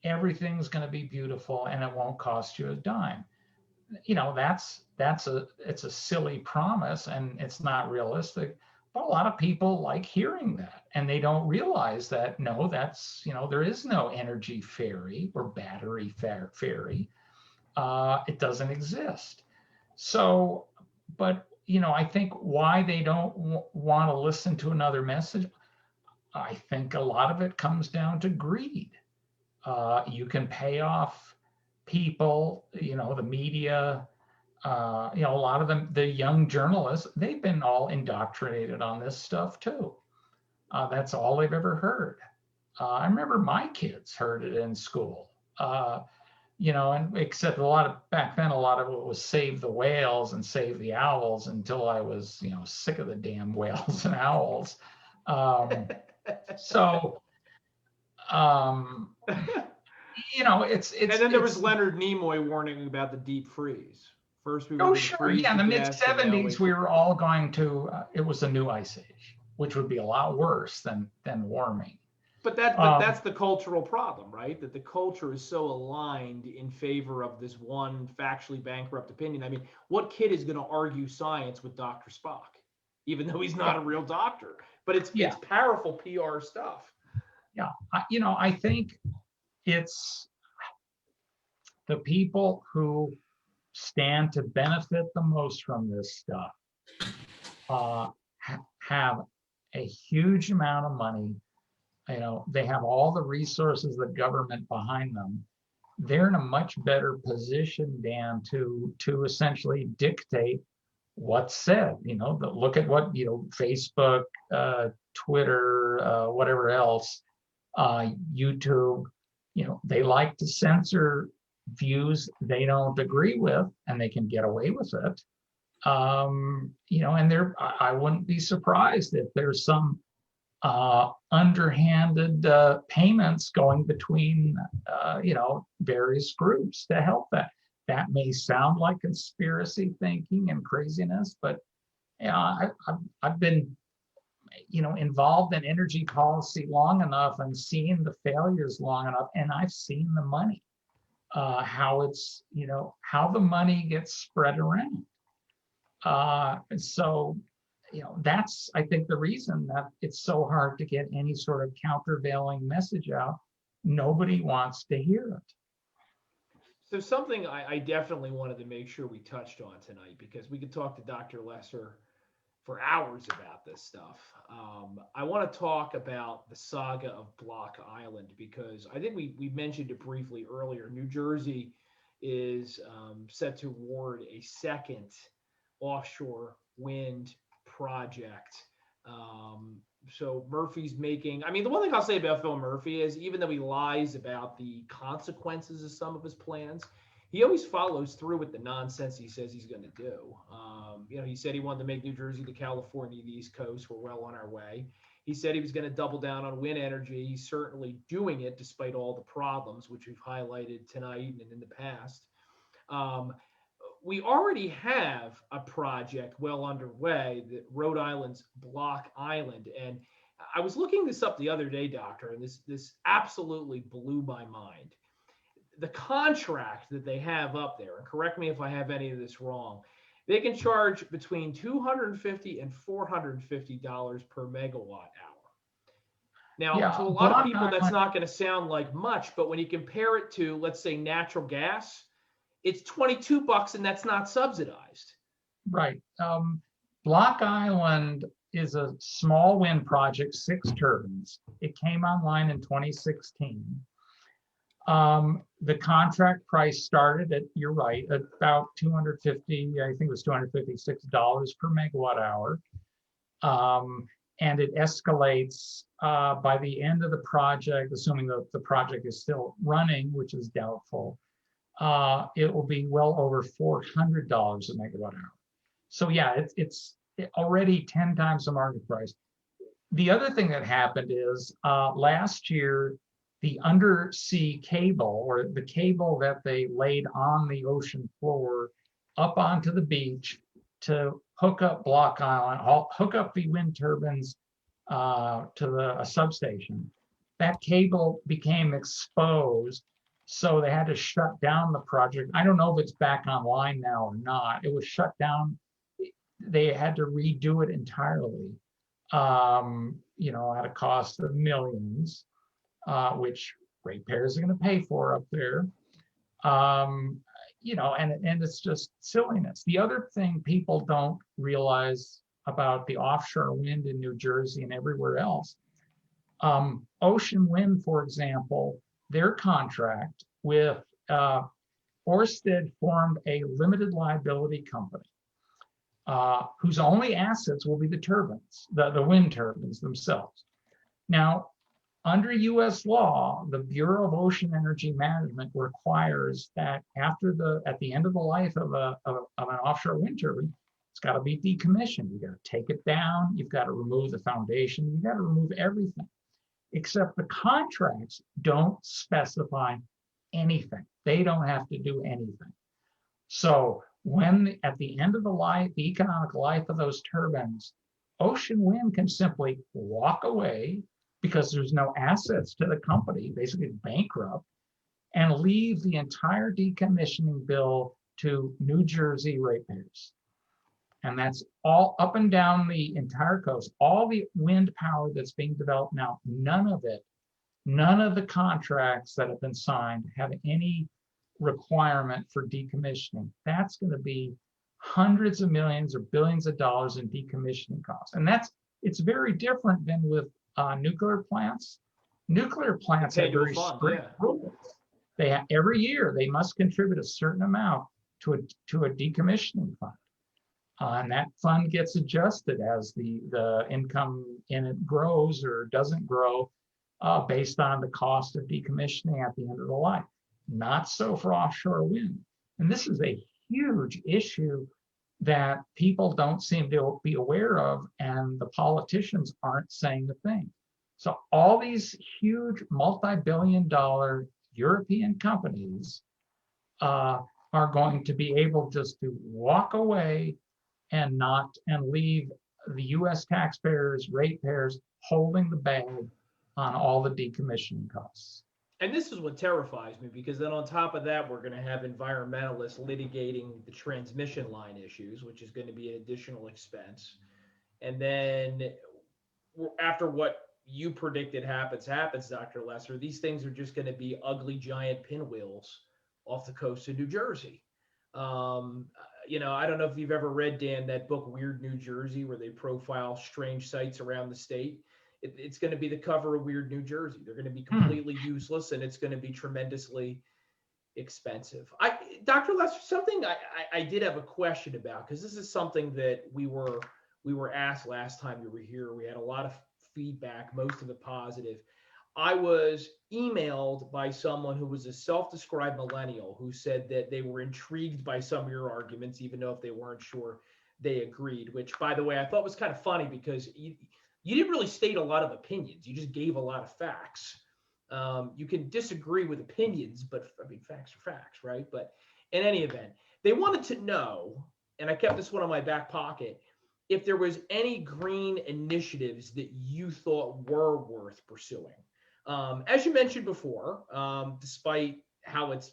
everything's going to be beautiful and it won't cost you a dime. You know, it's a silly promise and it's not realistic. But a lot of people like hearing that, and they don't realize that no, that's, you know, there is no energy fairy or battery fairy. It doesn't exist. So, but you know, I think why they don't want to listen to another message, I think a lot of it comes down to greed. You can pay off people, you know, the media, you know, a lot of them, the young journalists, they've been all indoctrinated on this stuff too. That's all they've ever heard. I remember my kids heard it in school. You know, and except back then, a lot of it was save the whales and save the owls, until I was, you know, sick of the damn whales and owls. So, you know, it's. And then there was Leonard Nimoy warning about the deep freeze. First, we were Oh, going to sure. freeze Yeah, in to the mid death, and now 70s, we were all going to, it was a new ice age, which would be a lot worse than warming. But that's the cultural problem, right? That the culture is so aligned in favor of this one factually bankrupt opinion. I mean, what kid is going to argue science with Dr. Spock, even though he's not a real doctor? But it's powerful PR stuff. Yeah, you know, I think it's the people who stand to benefit the most from this stuff have a huge amount of money. You know, they have all the resources, the government behind them. They're in a much better position, Dan, to essentially dictate what's said. You know, look at what, you know, Facebook, Twitter, whatever else, YouTube. You know, they like to censor views they don't agree with, and they can get away with it. You know, and I wouldn't be surprised if there's some underhanded payments going between, you know, various groups to help that. That may sound like conspiracy thinking and craziness, but yeah, I've been, you know, involved in energy policy long enough and seen the failures long enough, and I've seen the money, how it's, you know, how the money gets spread around. So, you know, that's, I think, the reason that it's so hard to get any sort of countervailing message out. Nobody wants to hear it. So something I definitely wanted to make sure we touched on tonight, because we could talk to Dr. Lesser for hours about this stuff. I want to talk about the saga of Block Island, because I think we mentioned it briefly earlier. New Jersey is set to award a second offshore wind project. So Murphy's making, I mean, the one thing I'll say about Phil Murphy is, even though he lies about the consequences of some of his plans, he always follows through with the nonsense he says he's going to do. He said he wanted to make New Jersey to California, the East Coast. We're well on our way. He said he was going to double down on wind energy. He's certainly doing it despite all the problems, which we've highlighted tonight and in the past. We already have a project well underway, that Rhode Island's Block Island. And I was looking this up the other day, Doctor, and this absolutely blew my mind. The contract that they have up there, and correct me if I have any of this wrong, they can charge between $250 and $450 per megawatt hour. Now, Yeah, to a lot of Block people, that's Island- not going to sound like much, but when you compare it to, let's say, natural gas, it's $22 and that's not subsidized. Right. Block Island is a small wind project, 6 turbines. It came online in 2016. The contract price started at, you're right, at about $250, I think it was $256 per megawatt hour. And it escalates by the end of the project, assuming that the project is still running, which is doubtful. It will be well over $400 a megawatt hour. So yeah, it's already 10 times the market price. The other thing that happened is last year, the undersea cable, or the cable that they laid on the ocean floor up onto the beach to hook up Block Island, hook up the wind turbines to a substation, that cable became exposed. So they had to shut down the project. I don't know if it's back online now or not. It was shut down. They had to redo it entirely, at a cost of millions, which ratepayers are going to pay for up there. And it's just silliness. The other thing people don't realize about the offshore wind in New Jersey and everywhere else, Ocean Wind, for example, their contract with Ørsted formed a limited liability company whose only assets will be the turbines, the wind turbines themselves. Now, under US law, the Bureau of Ocean Energy Management requires that at the end of the life of an offshore wind turbine, it's got to be decommissioned. You got to take it down. You've got to remove the foundation. You've got to remove everything, except the contracts don't specify anything. They don't have to do anything. So when at the end of the economic life of those turbines, Ocean Wind can simply walk away because there's no assets to the company, basically bankrupt, and leave the entire decommissioning bill to New Jersey ratepayers. And that's all up and down the entire coast. All the wind power that's being developed now, none of the contracts that have been signed have any requirement for decommissioning. That's going to be hundreds of millions or billions of dollars in decommissioning costs. And it's very different than with nuclear plants. Nuclear plants have very strict rules. Every year they must contribute a certain amount to a decommissioning fund. And that fund gets adjusted as the income in it grows or doesn't grow based on the cost of decommissioning at the end of the life. Not so for offshore wind. And this is a huge issue that people don't seem to be aware of, and the politicians aren't saying a thing. So all these huge multi-billion-dollar European companies are going to be able just to walk away and leave the U.S. taxpayers, ratepayers holding the bag on all the decommissioning costs. And this is what terrifies me, because then on top of that, we're going to have environmentalists litigating the transmission line issues, which is going to be an additional expense. And then after what you predicted happens, Dr. Lesser, these things are just going to be ugly giant pinwheels off the coast of New Jersey. I don't know if you've ever read, Dan, that book, Weird New Jersey, where they profile strange sites around the state. It's going to be the cover of Weird New Jersey. They're going to be completely useless, and it's going to be tremendously expensive. Dr. Lester, something I did have a question about, because this is something that we were asked last time you were here. We had a lot of feedback, most of it positive. I was emailed by someone who was a self-described millennial who said that they were intrigued by some of your arguments, even though if they weren't sure they agreed, which, by the way, I thought was kind of funny because you didn't really state a lot of opinions. You just gave a lot of facts. You can disagree with opinions, but I mean, facts are facts, right? But in any event, they wanted to know, and I kept this one on my back pocket, if there was any green initiatives that you thought were worth pursuing. As you mentioned before, despite how it's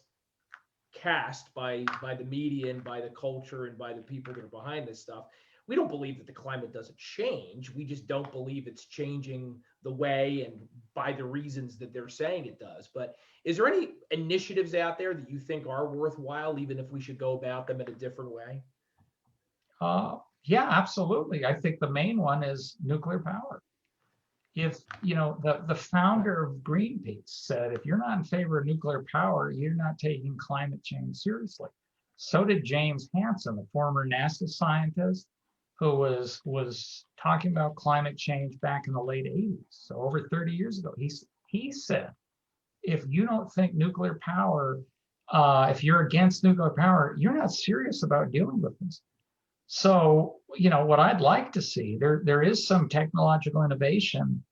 cast by the media and by the culture and by the people that are behind this stuff, we don't believe that the climate doesn't change. We just don't believe it's changing the way and by the reasons that they're saying it does. But is there any initiatives out there that you think are worthwhile, even if we should go about them in a different way? Yeah, absolutely. I think the main one is nuclear power. If, the founder of Greenpeace said, if you're not in favor of nuclear power, you're not taking climate change seriously. So did James Hansen, the former NASA scientist who was talking about climate change back in the late 80s. So over 30 years ago, he said, if you don't think nuclear power, if you're against nuclear power, you're not serious about dealing with this. So, what I'd like to see, there is some technological innovation,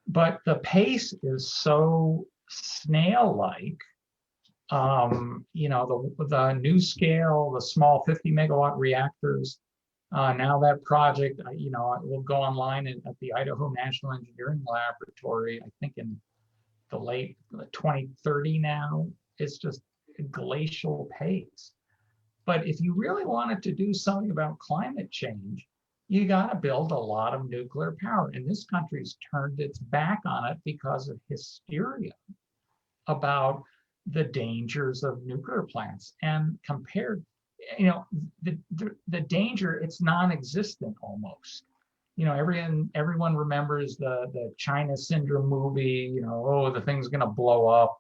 but the pace is so snail-like. The NuScale, the small 50 megawatt reactors. Now that project, will go online at the Idaho National Engineering Laboratory, I think in the late 2030 now. It's just a glacial pace. But if you really wanted to do something about climate change, you got to build a lot of nuclear power. And this country's turned its back on it because of hysteria about the dangers of nuclear plants. And compared, the danger, it's non-existent almost. Everyone remembers the China Syndrome movie, the thing's going to blow up.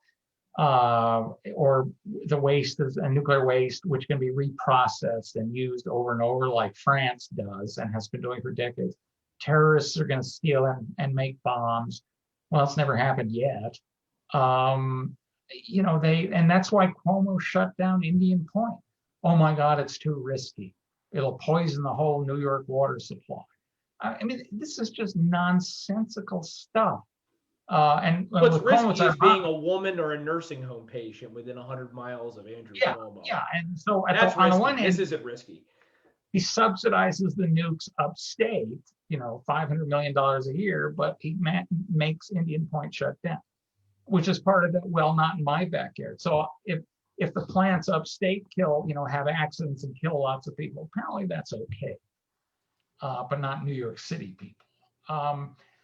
Or the waste is a nuclear waste, which can be reprocessed and used over and over like France does and has been doing for decades. Terrorists are going to steal and make bombs. Well, it's never happened yet. And that's why Cuomo shut down Indian Point. Oh my God, it's too risky. It'll poison the whole New York water supply. I mean, this is just nonsensical stuff. What's risky is being a woman or a nursing home patient within 100 miles of Andrew Cuomo. Yeah, and so on the one hand, this isn't risky. He subsidizes the nukes upstate, $500 million a year, but he makes Indian Point shut down, which is part of it. Well, not in my backyard. So if the plants upstate have accidents and kill lots of people, apparently that's okay, but not New York City people.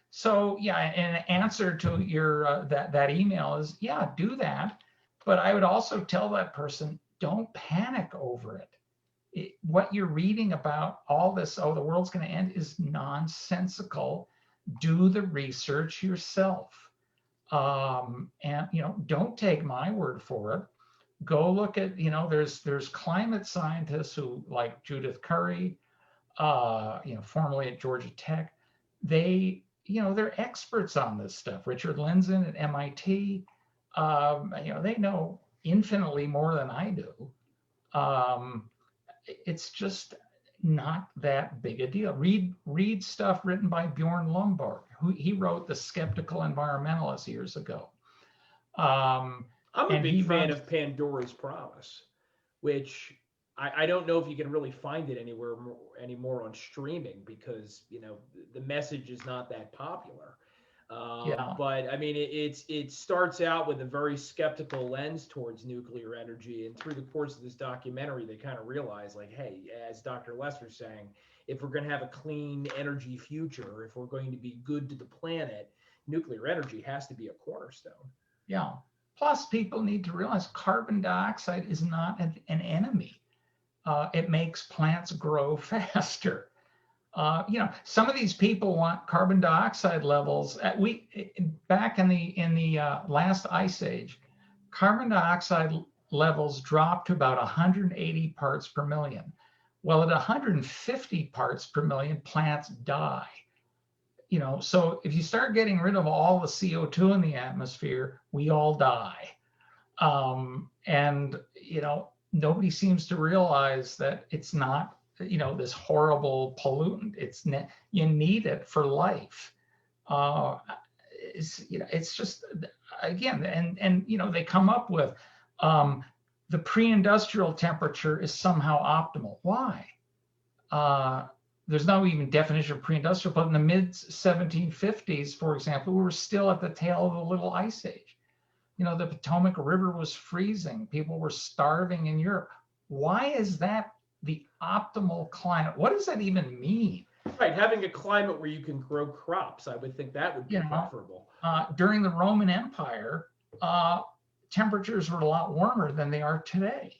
So yeah, in answer to your that email is, yeah, do that. But I would also tell that person, don't panic over it. What you're reading about all this, the world's going to end, is nonsensical. Do the research yourself. And don't take my word for it. Go look at, there's climate scientists who, like Judith Curry, formerly at Georgia Tech, they're experts on this stuff. Richard Lindzen at MIT, they know infinitely more than I do. It's just not that big a deal. Read stuff written by Bjorn Lomborg, he wrote The Skeptical Environmentalist years ago. I'm a big fan of Pandora's Promise, which I don't know if you can really find it anymore on streaming because the message is not that popular. But I mean, it starts out with a very skeptical lens towards nuclear energy, and through the course of this documentary, they kind of realize, like, hey, as Dr. Lester's saying, if we're going to have a clean energy future, if we're going to be good to the planet, nuclear energy has to be a cornerstone. Yeah. Plus, people need to realize carbon dioxide is not an enemy. It makes plants grow faster. Some of these people want carbon dioxide levels. Back in the last ice age, carbon dioxide levels dropped to about 180 parts per million. Well, at 150 parts per million, plants die. so if you start getting rid of all the CO2 in the atmosphere, we all die. And, nobody seems to realize that it's not, this horrible pollutant. You need it for life. It's just, again, and they come up with the pre-industrial temperature is somehow optimal. Why? There's no even definition of pre-industrial, but in the mid 1750s, for example, we were still at the tail of the little ice age. The Potomac River was freezing. People were starving in Europe. Why is that the optimal climate? What does that even mean? Right, having a climate where you can grow crops, I would think that would be preferable. During the Roman Empire, temperatures were a lot warmer than they are today.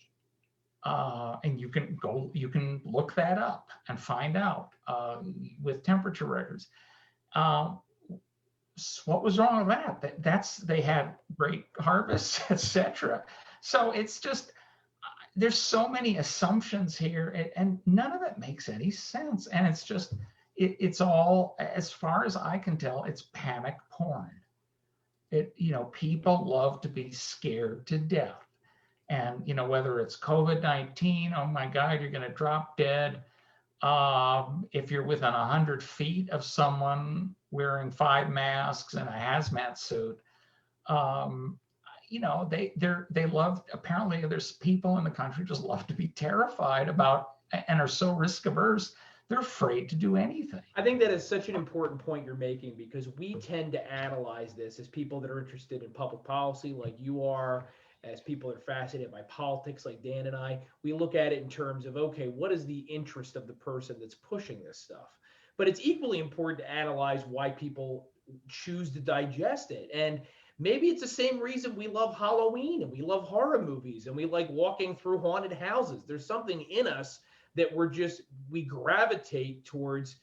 And you can look that up and find out with temperature records. What was wrong with that? They had great harvests, etc. So it's just, there's so many assumptions here, and none of it makes any sense. And it's just, it's all, as far as I can tell, it's panic porn. People love to be scared to death. And, whether it's COVID-19, oh my God, you're going to drop dead. If you're within 100 feet of someone wearing 5 masks and a hazmat suit, they love, apparently there's people in the country just love to be terrified about and are so risk averse, they're afraid to do anything. I think that is such an important point you're making, because we tend to analyze this as people that are interested in public policy like you are, as people that are fascinated by politics like Dan and I. We look at it in terms of, okay, what is the interest of the person that's pushing this stuff? But it's equally important to analyze why people choose to digest it. And maybe it's the same reason we love Halloween and we love horror movies and we like walking through haunted houses. There's something in us that we gravitate towards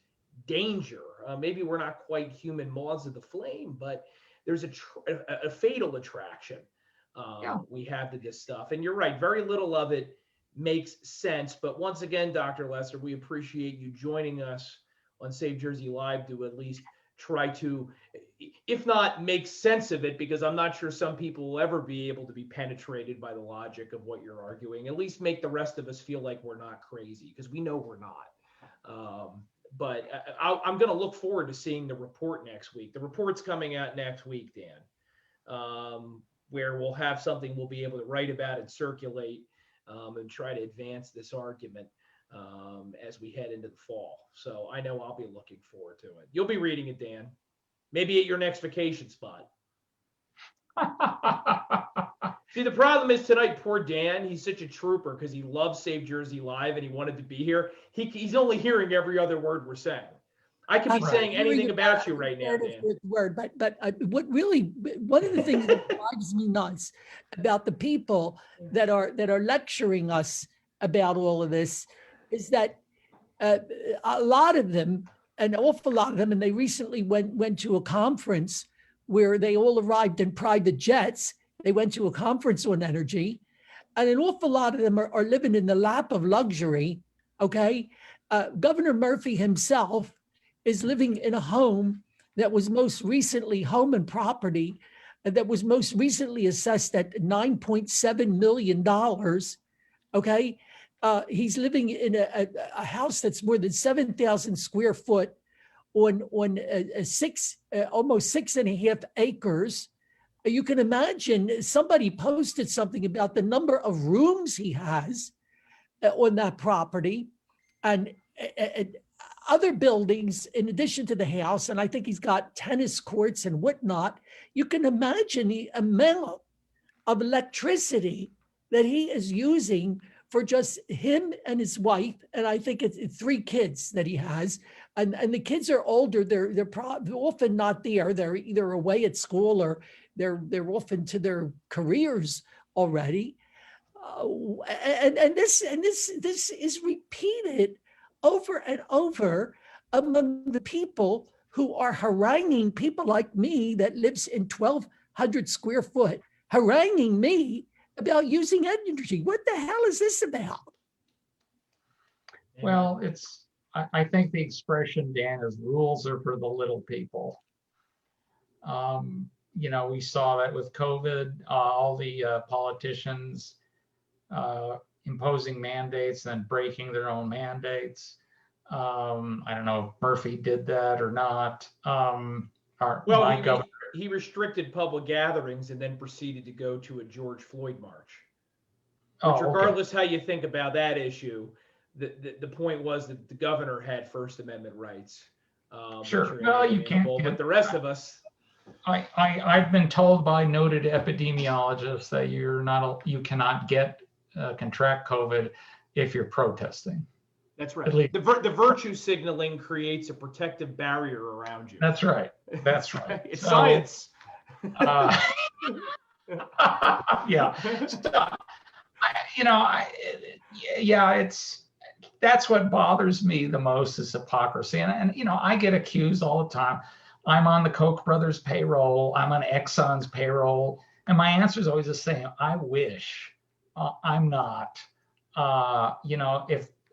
danger. Maybe we're not quite human moths of the flame, but there's a fatal attraction we have to this stuff. And you're right, very little of it makes sense. But once again, Dr. Lesser, we appreciate you joining us on Save Jersey Live to at least try to, if not make sense of it, because I'm not sure some people will ever be able to be penetrated by the logic of what you're arguing, at least make the rest of us feel like we're not crazy, because we know we're not. But I'm going to look forward to seeing the report next week. The report's coming out next week, Dan, where we'll have something we'll be able to write about and circulate and try to advance this argument as we head into the fall. So I know I'll be looking forward to it. You'll be reading it, Dan. Maybe at your next vacation spot. See, the problem is tonight, poor Dan, he's such a trooper because he loves Save Jersey Live and he wanted to be here. He's only hearing every other word we're saying. I could be saying anything about you right now, Dan. But one of the things that drives me nuts about the people that are lecturing us about all of this is that a lot of them, an awful lot of them, and they recently went to a conference where they all arrived in private jets. They went to a conference on energy, and an awful lot of them are living in the lap of luxury. Okay, Governor Murphy himself is living in a home that was most recently home and property that was most recently assessed at $9.7 million. Okay. He's living in a house that's more than 7,000 square foot on almost 6.5 acres. You can imagine somebody posted something about the number of rooms he has on that property and other buildings in addition to the house. And I think he's got tennis courts and whatnot. You can imagine the amount of electricity that he is using for just him and his wife. And I think it's 3 kids that he has. And the kids are older. They're often not there. They're either away at school or they're off into their careers already. And this is repeated over and over among the people who are haranguing people like me that lives in 1,200 square foot, haranguing me about using energy. What the hell is this about? Well, it's I think the expression, Dan, is rules are for the little people. We saw that with COVID, all the politicians imposing mandates, then breaking their own mandates. I don't know if Murphy did that or not. Well, he restricted public gatherings and then proceeded to go to a George Floyd march. Which, regardless how you think about that issue, the point was that the governor had First Amendment rights. Sure. Well, you can't. But the rest of us. I've been told by noted epidemiologists that you cannot contract COVID if you're protesting. That's right. The virtue signaling creates a protective barrier around you. That's right. That's right. It's science. Yeah. That's what bothers me the most is hypocrisy. And I get accused all the time. I'm on the Koch brothers payroll. I'm on Exxon's payroll. And my answer is always the same. I wish I'm not.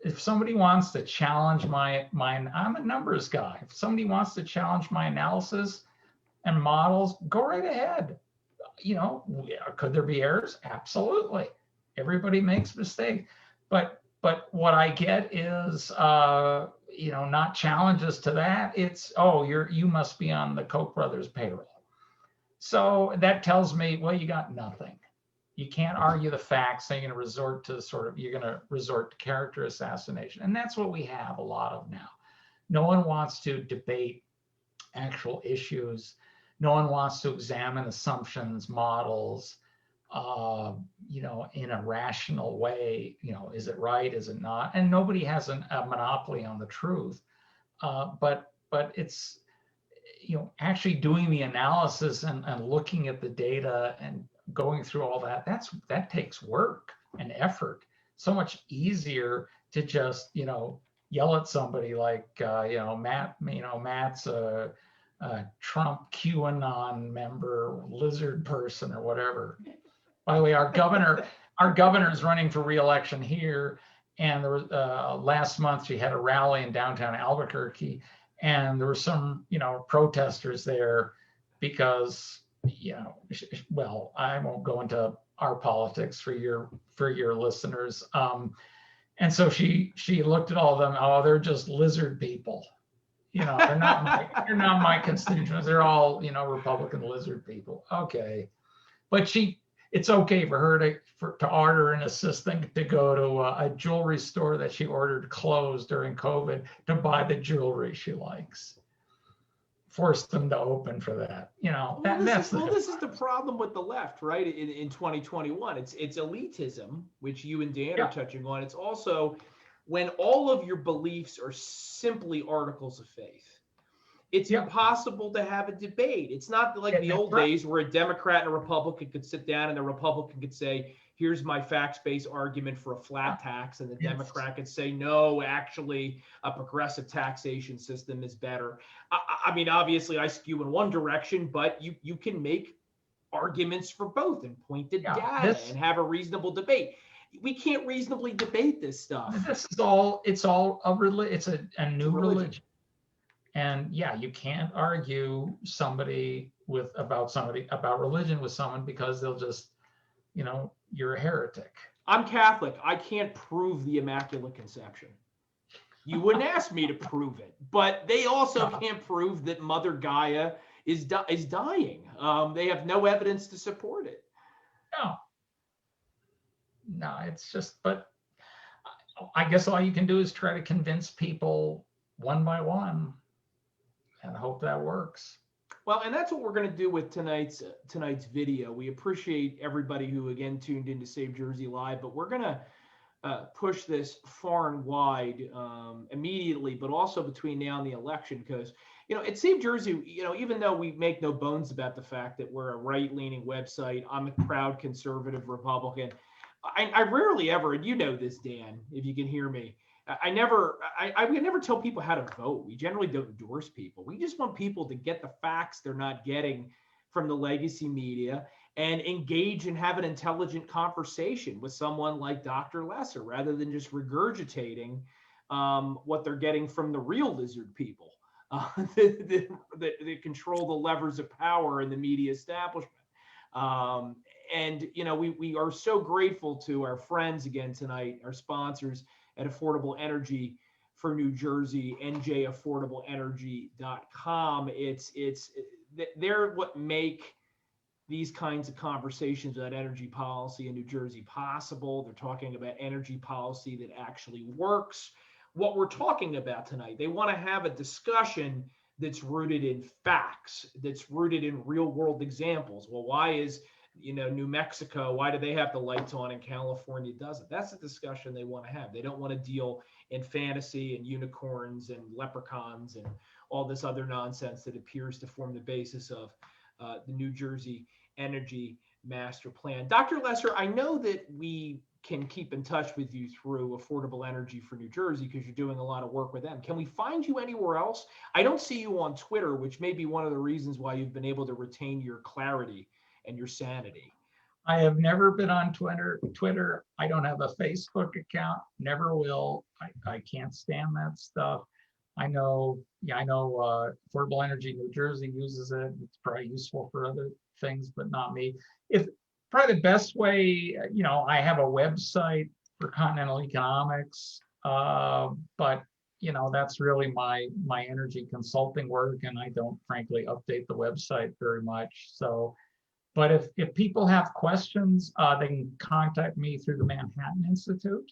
If somebody wants to challenge I'm a numbers guy. If somebody wants to challenge my analysis and models, go right ahead. Could there be errors? Absolutely. Everybody makes mistakes. But what I get is, not challenges to that. It's, you must be on the Koch brothers payroll. So that tells me, well, you got nothing. You can't argue the facts. So you're going to resort to character assassination. And that's what we have a lot of now. No one wants to debate actual issues. No one wants to examine assumptions, models, in a rational way. Is it right? Is it not? And nobody has a monopoly on the truth. But it's, actually doing the analysis and looking at the data and going through all that takes work and effort. So much easier to just, yell at somebody like, Matt's a Trump QAnon member, lizard person or whatever. By the way, our governor is running for re-election here. And there was last month she had a rally in downtown Albuquerque, and there were some, protesters there because, well, I won't go into our politics for your listeners. And so she looked at all of them. Oh, they're just lizard people. They're not my constituents. They're all, Republican lizard people. Okay, but it's okay for her to order an assistant to go to a jewelry store that she ordered closed during COVID to buy the jewelry she likes. Force them to open for that. This is the problem with the left, right? In 2021, it's elitism, which you and Dan are touching on. It's also when all of your beliefs are simply articles of faith. It's impossible to have a debate. It's not like the old days where a Democrat and a Republican could sit down and the Republican could say, here's my facts-based argument for a flat tax. And the Democrat could say, no, actually, a progressive taxation system is better. I mean, obviously, I skew in one direction, but you can make arguments for both and point to data and have a reasonable debate. We can't reasonably debate this stuff. It's a new religion. And you can't argue about religion with someone because they'll just, you're a heretic. I'm Catholic. I can't prove the Immaculate Conception. You wouldn't ask me to prove it, but they also can't prove that Mother Gaia is dying. They have no evidence to support it. No, it's just, but I guess all you can do is try to convince people one by one and hope that works. Well, and that's what we're going to do with tonight's video. We appreciate everybody who again tuned in to Save Jersey Live, but we're going to push this far and wide immediately, but also between now and the election, because at Save Jersey, even though we make no bones about the fact that we're a right-leaning website, I'm a proud conservative Republican. I rarely ever, and you know this, Dan, if you can hear me, I would never tell people how to vote. We generally don't endorse people. We just want people to get the facts they're not getting from the legacy media and engage and have an intelligent conversation with someone like Dr. Lesser rather than just regurgitating what they're getting from the real lizard people that control the levers of power in the media establishment. Um, and we are so grateful to our friends again tonight, our sponsors at Affordable Energy for New Jersey, njaffordableenergy.com. They're what make these kinds of conversations about energy policy in New Jersey possible. They're talking about energy policy that actually works. What we're talking about tonight, they want to have a discussion that's rooted in facts, that's rooted in real world examples. Well, why is New Mexico, why do they have the lights on and California doesn't? That's the discussion they want to have. They don't want to deal in fantasy and unicorns and leprechauns and all this other nonsense that appears to form the basis of the New Jersey Energy Master Plan. Dr. Lesser, I know that we can keep in touch with you through Affordable Energy for New Jersey because you're doing a lot of work with them. Can we find you anywhere else? I don't see you on Twitter, which may be one of the reasons why you've been able to retain your clarity and your sanity. I have never been on Twitter. I don't have a Facebook account, never will. I can't stand that stuff. I know Affordable Energy New Jersey uses it. It's probably useful for other things, but not me. If probably the best way, I have a website for Continental Economics, but that's really my energy consulting work, and I don't frankly update the website very much. So, but if people have questions, they can contact me through the Manhattan Institute,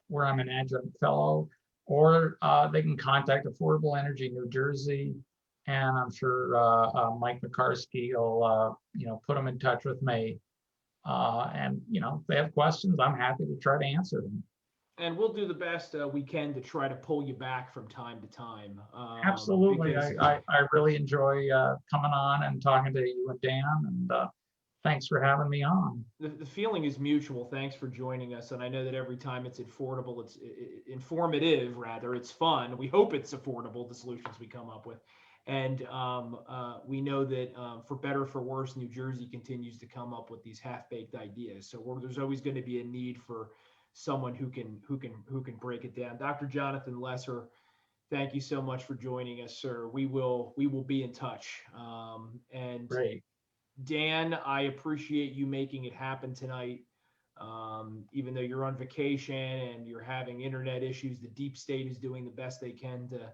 where I'm an adjunct fellow, or they can contact Affordable Energy New Jersey, and I'm sure Mike McCarskey will put them in touch with me. And if they have questions, I'm happy to try to answer them. And we'll do the best we can to try to pull you back from time to time. Absolutely, I really enjoy coming on and talking to you and Dan, and thanks for having me on. The feeling is mutual. Thanks for joining us. And I know that every time it's affordable, it's informative, rather, it's fun. We hope it's affordable, the solutions we come up with. And we know that for better or for worse, New Jersey continues to come up with these half-baked ideas. So there's always going to be a need for someone who can break it down. Dr. Jonathan Lesser, thank you so much for joining us, sir. We will be in touch. And Great. Dan, I appreciate you making it happen tonight. Even though you're on vacation and you're having internet issues, the deep state is doing the best they can to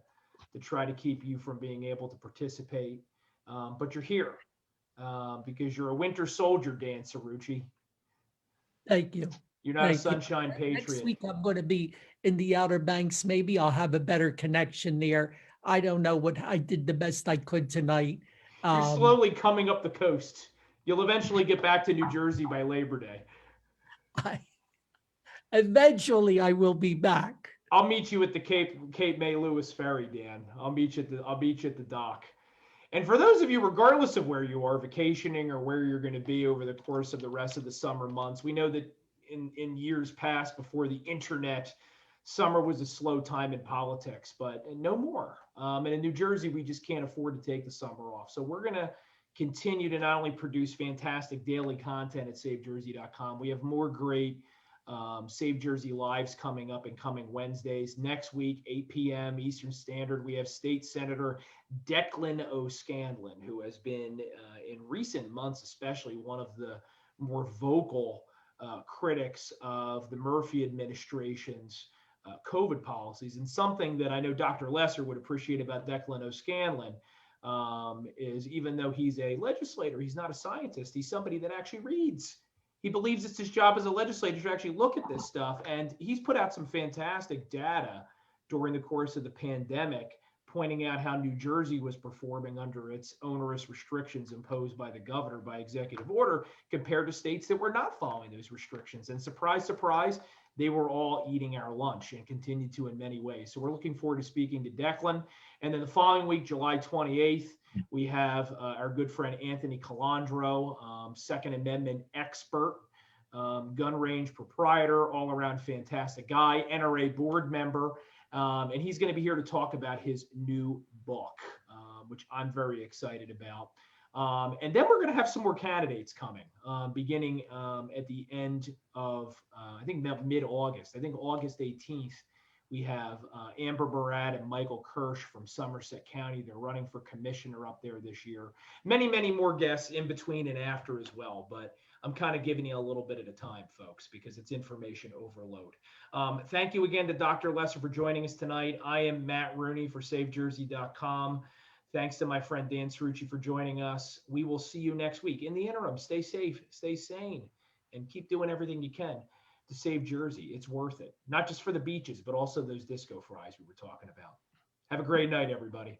try to keep you from being able to participate. But you're here because you're a winter soldier, Dan Cerrucci. Thank you. You're not a sunshine patriot. Next week I'm going to be in the Outer Banks. Maybe I'll have a better connection there. I don't know what I did the best I could tonight. You're slowly coming up the coast. You'll eventually get back to New Jersey by Labor Day. Eventually I will be back. I'll meet you at the Cape May Lewis Ferry, Dan. I'll meet you at the dock. And for those of you, regardless of where you are, vacationing or where you're going to be over the course of the rest of the summer months, we know that in years past, before the internet, summer was a slow time in politics, but no more. And in New Jersey, we just can't afford to take the summer off. So we're going to continue to not only produce fantastic daily content at SaveJersey.com. We have more great Save Jersey Lives coming up in coming Wednesdays. Next week, 8 p.m. Eastern Standard, we have State Senator Declan O'Scanlan, who has been, in recent months especially, one of the more vocal critics of the Murphy administration's COVID policies. And something that I know Dr. Lesser would appreciate about Declan O'Scanlan is, even though he's a legislator, he's not a scientist. He's somebody that actually reads. He believes it's his job as a legislator to actually look at this stuff. And he's put out some fantastic data during the course of the pandemic, pointing out how New Jersey was performing under its onerous restrictions imposed by the governor by executive order compared to states that were not following those restrictions. And surprise, surprise, they were all eating our lunch and continue to in many ways. So we're looking forward to speaking to Declan. And then the following week, July 28th, we have our good friend Anthony Calandro, Second Amendment expert, gun range proprietor, all around fantastic guy, NRA board member. And he's going to be here to talk about his new book, which I'm very excited about. And then we're going to have some more candidates coming, beginning at the end of, I think, mid-August. I think August 18th, We have Amber Barat and Michael Kirsch from Somerset County. They're running for commissioner up there this year. Many, many more guests in between and after as well. But I'm kind of giving you a little bit at a time, folks, because it's information overload. Thank you again to Dr. Lesser for joining us tonight. I am Matt Rooney for SaveJersey.com. Thanks to my friend Dan Cerrucci for joining us. We will see you next week. In the interim, stay safe, stay sane, and keep doing everything you can to save Jersey. It's worth it. Not just for the beaches, but also those disco fries we were talking about. Have a great night, everybody.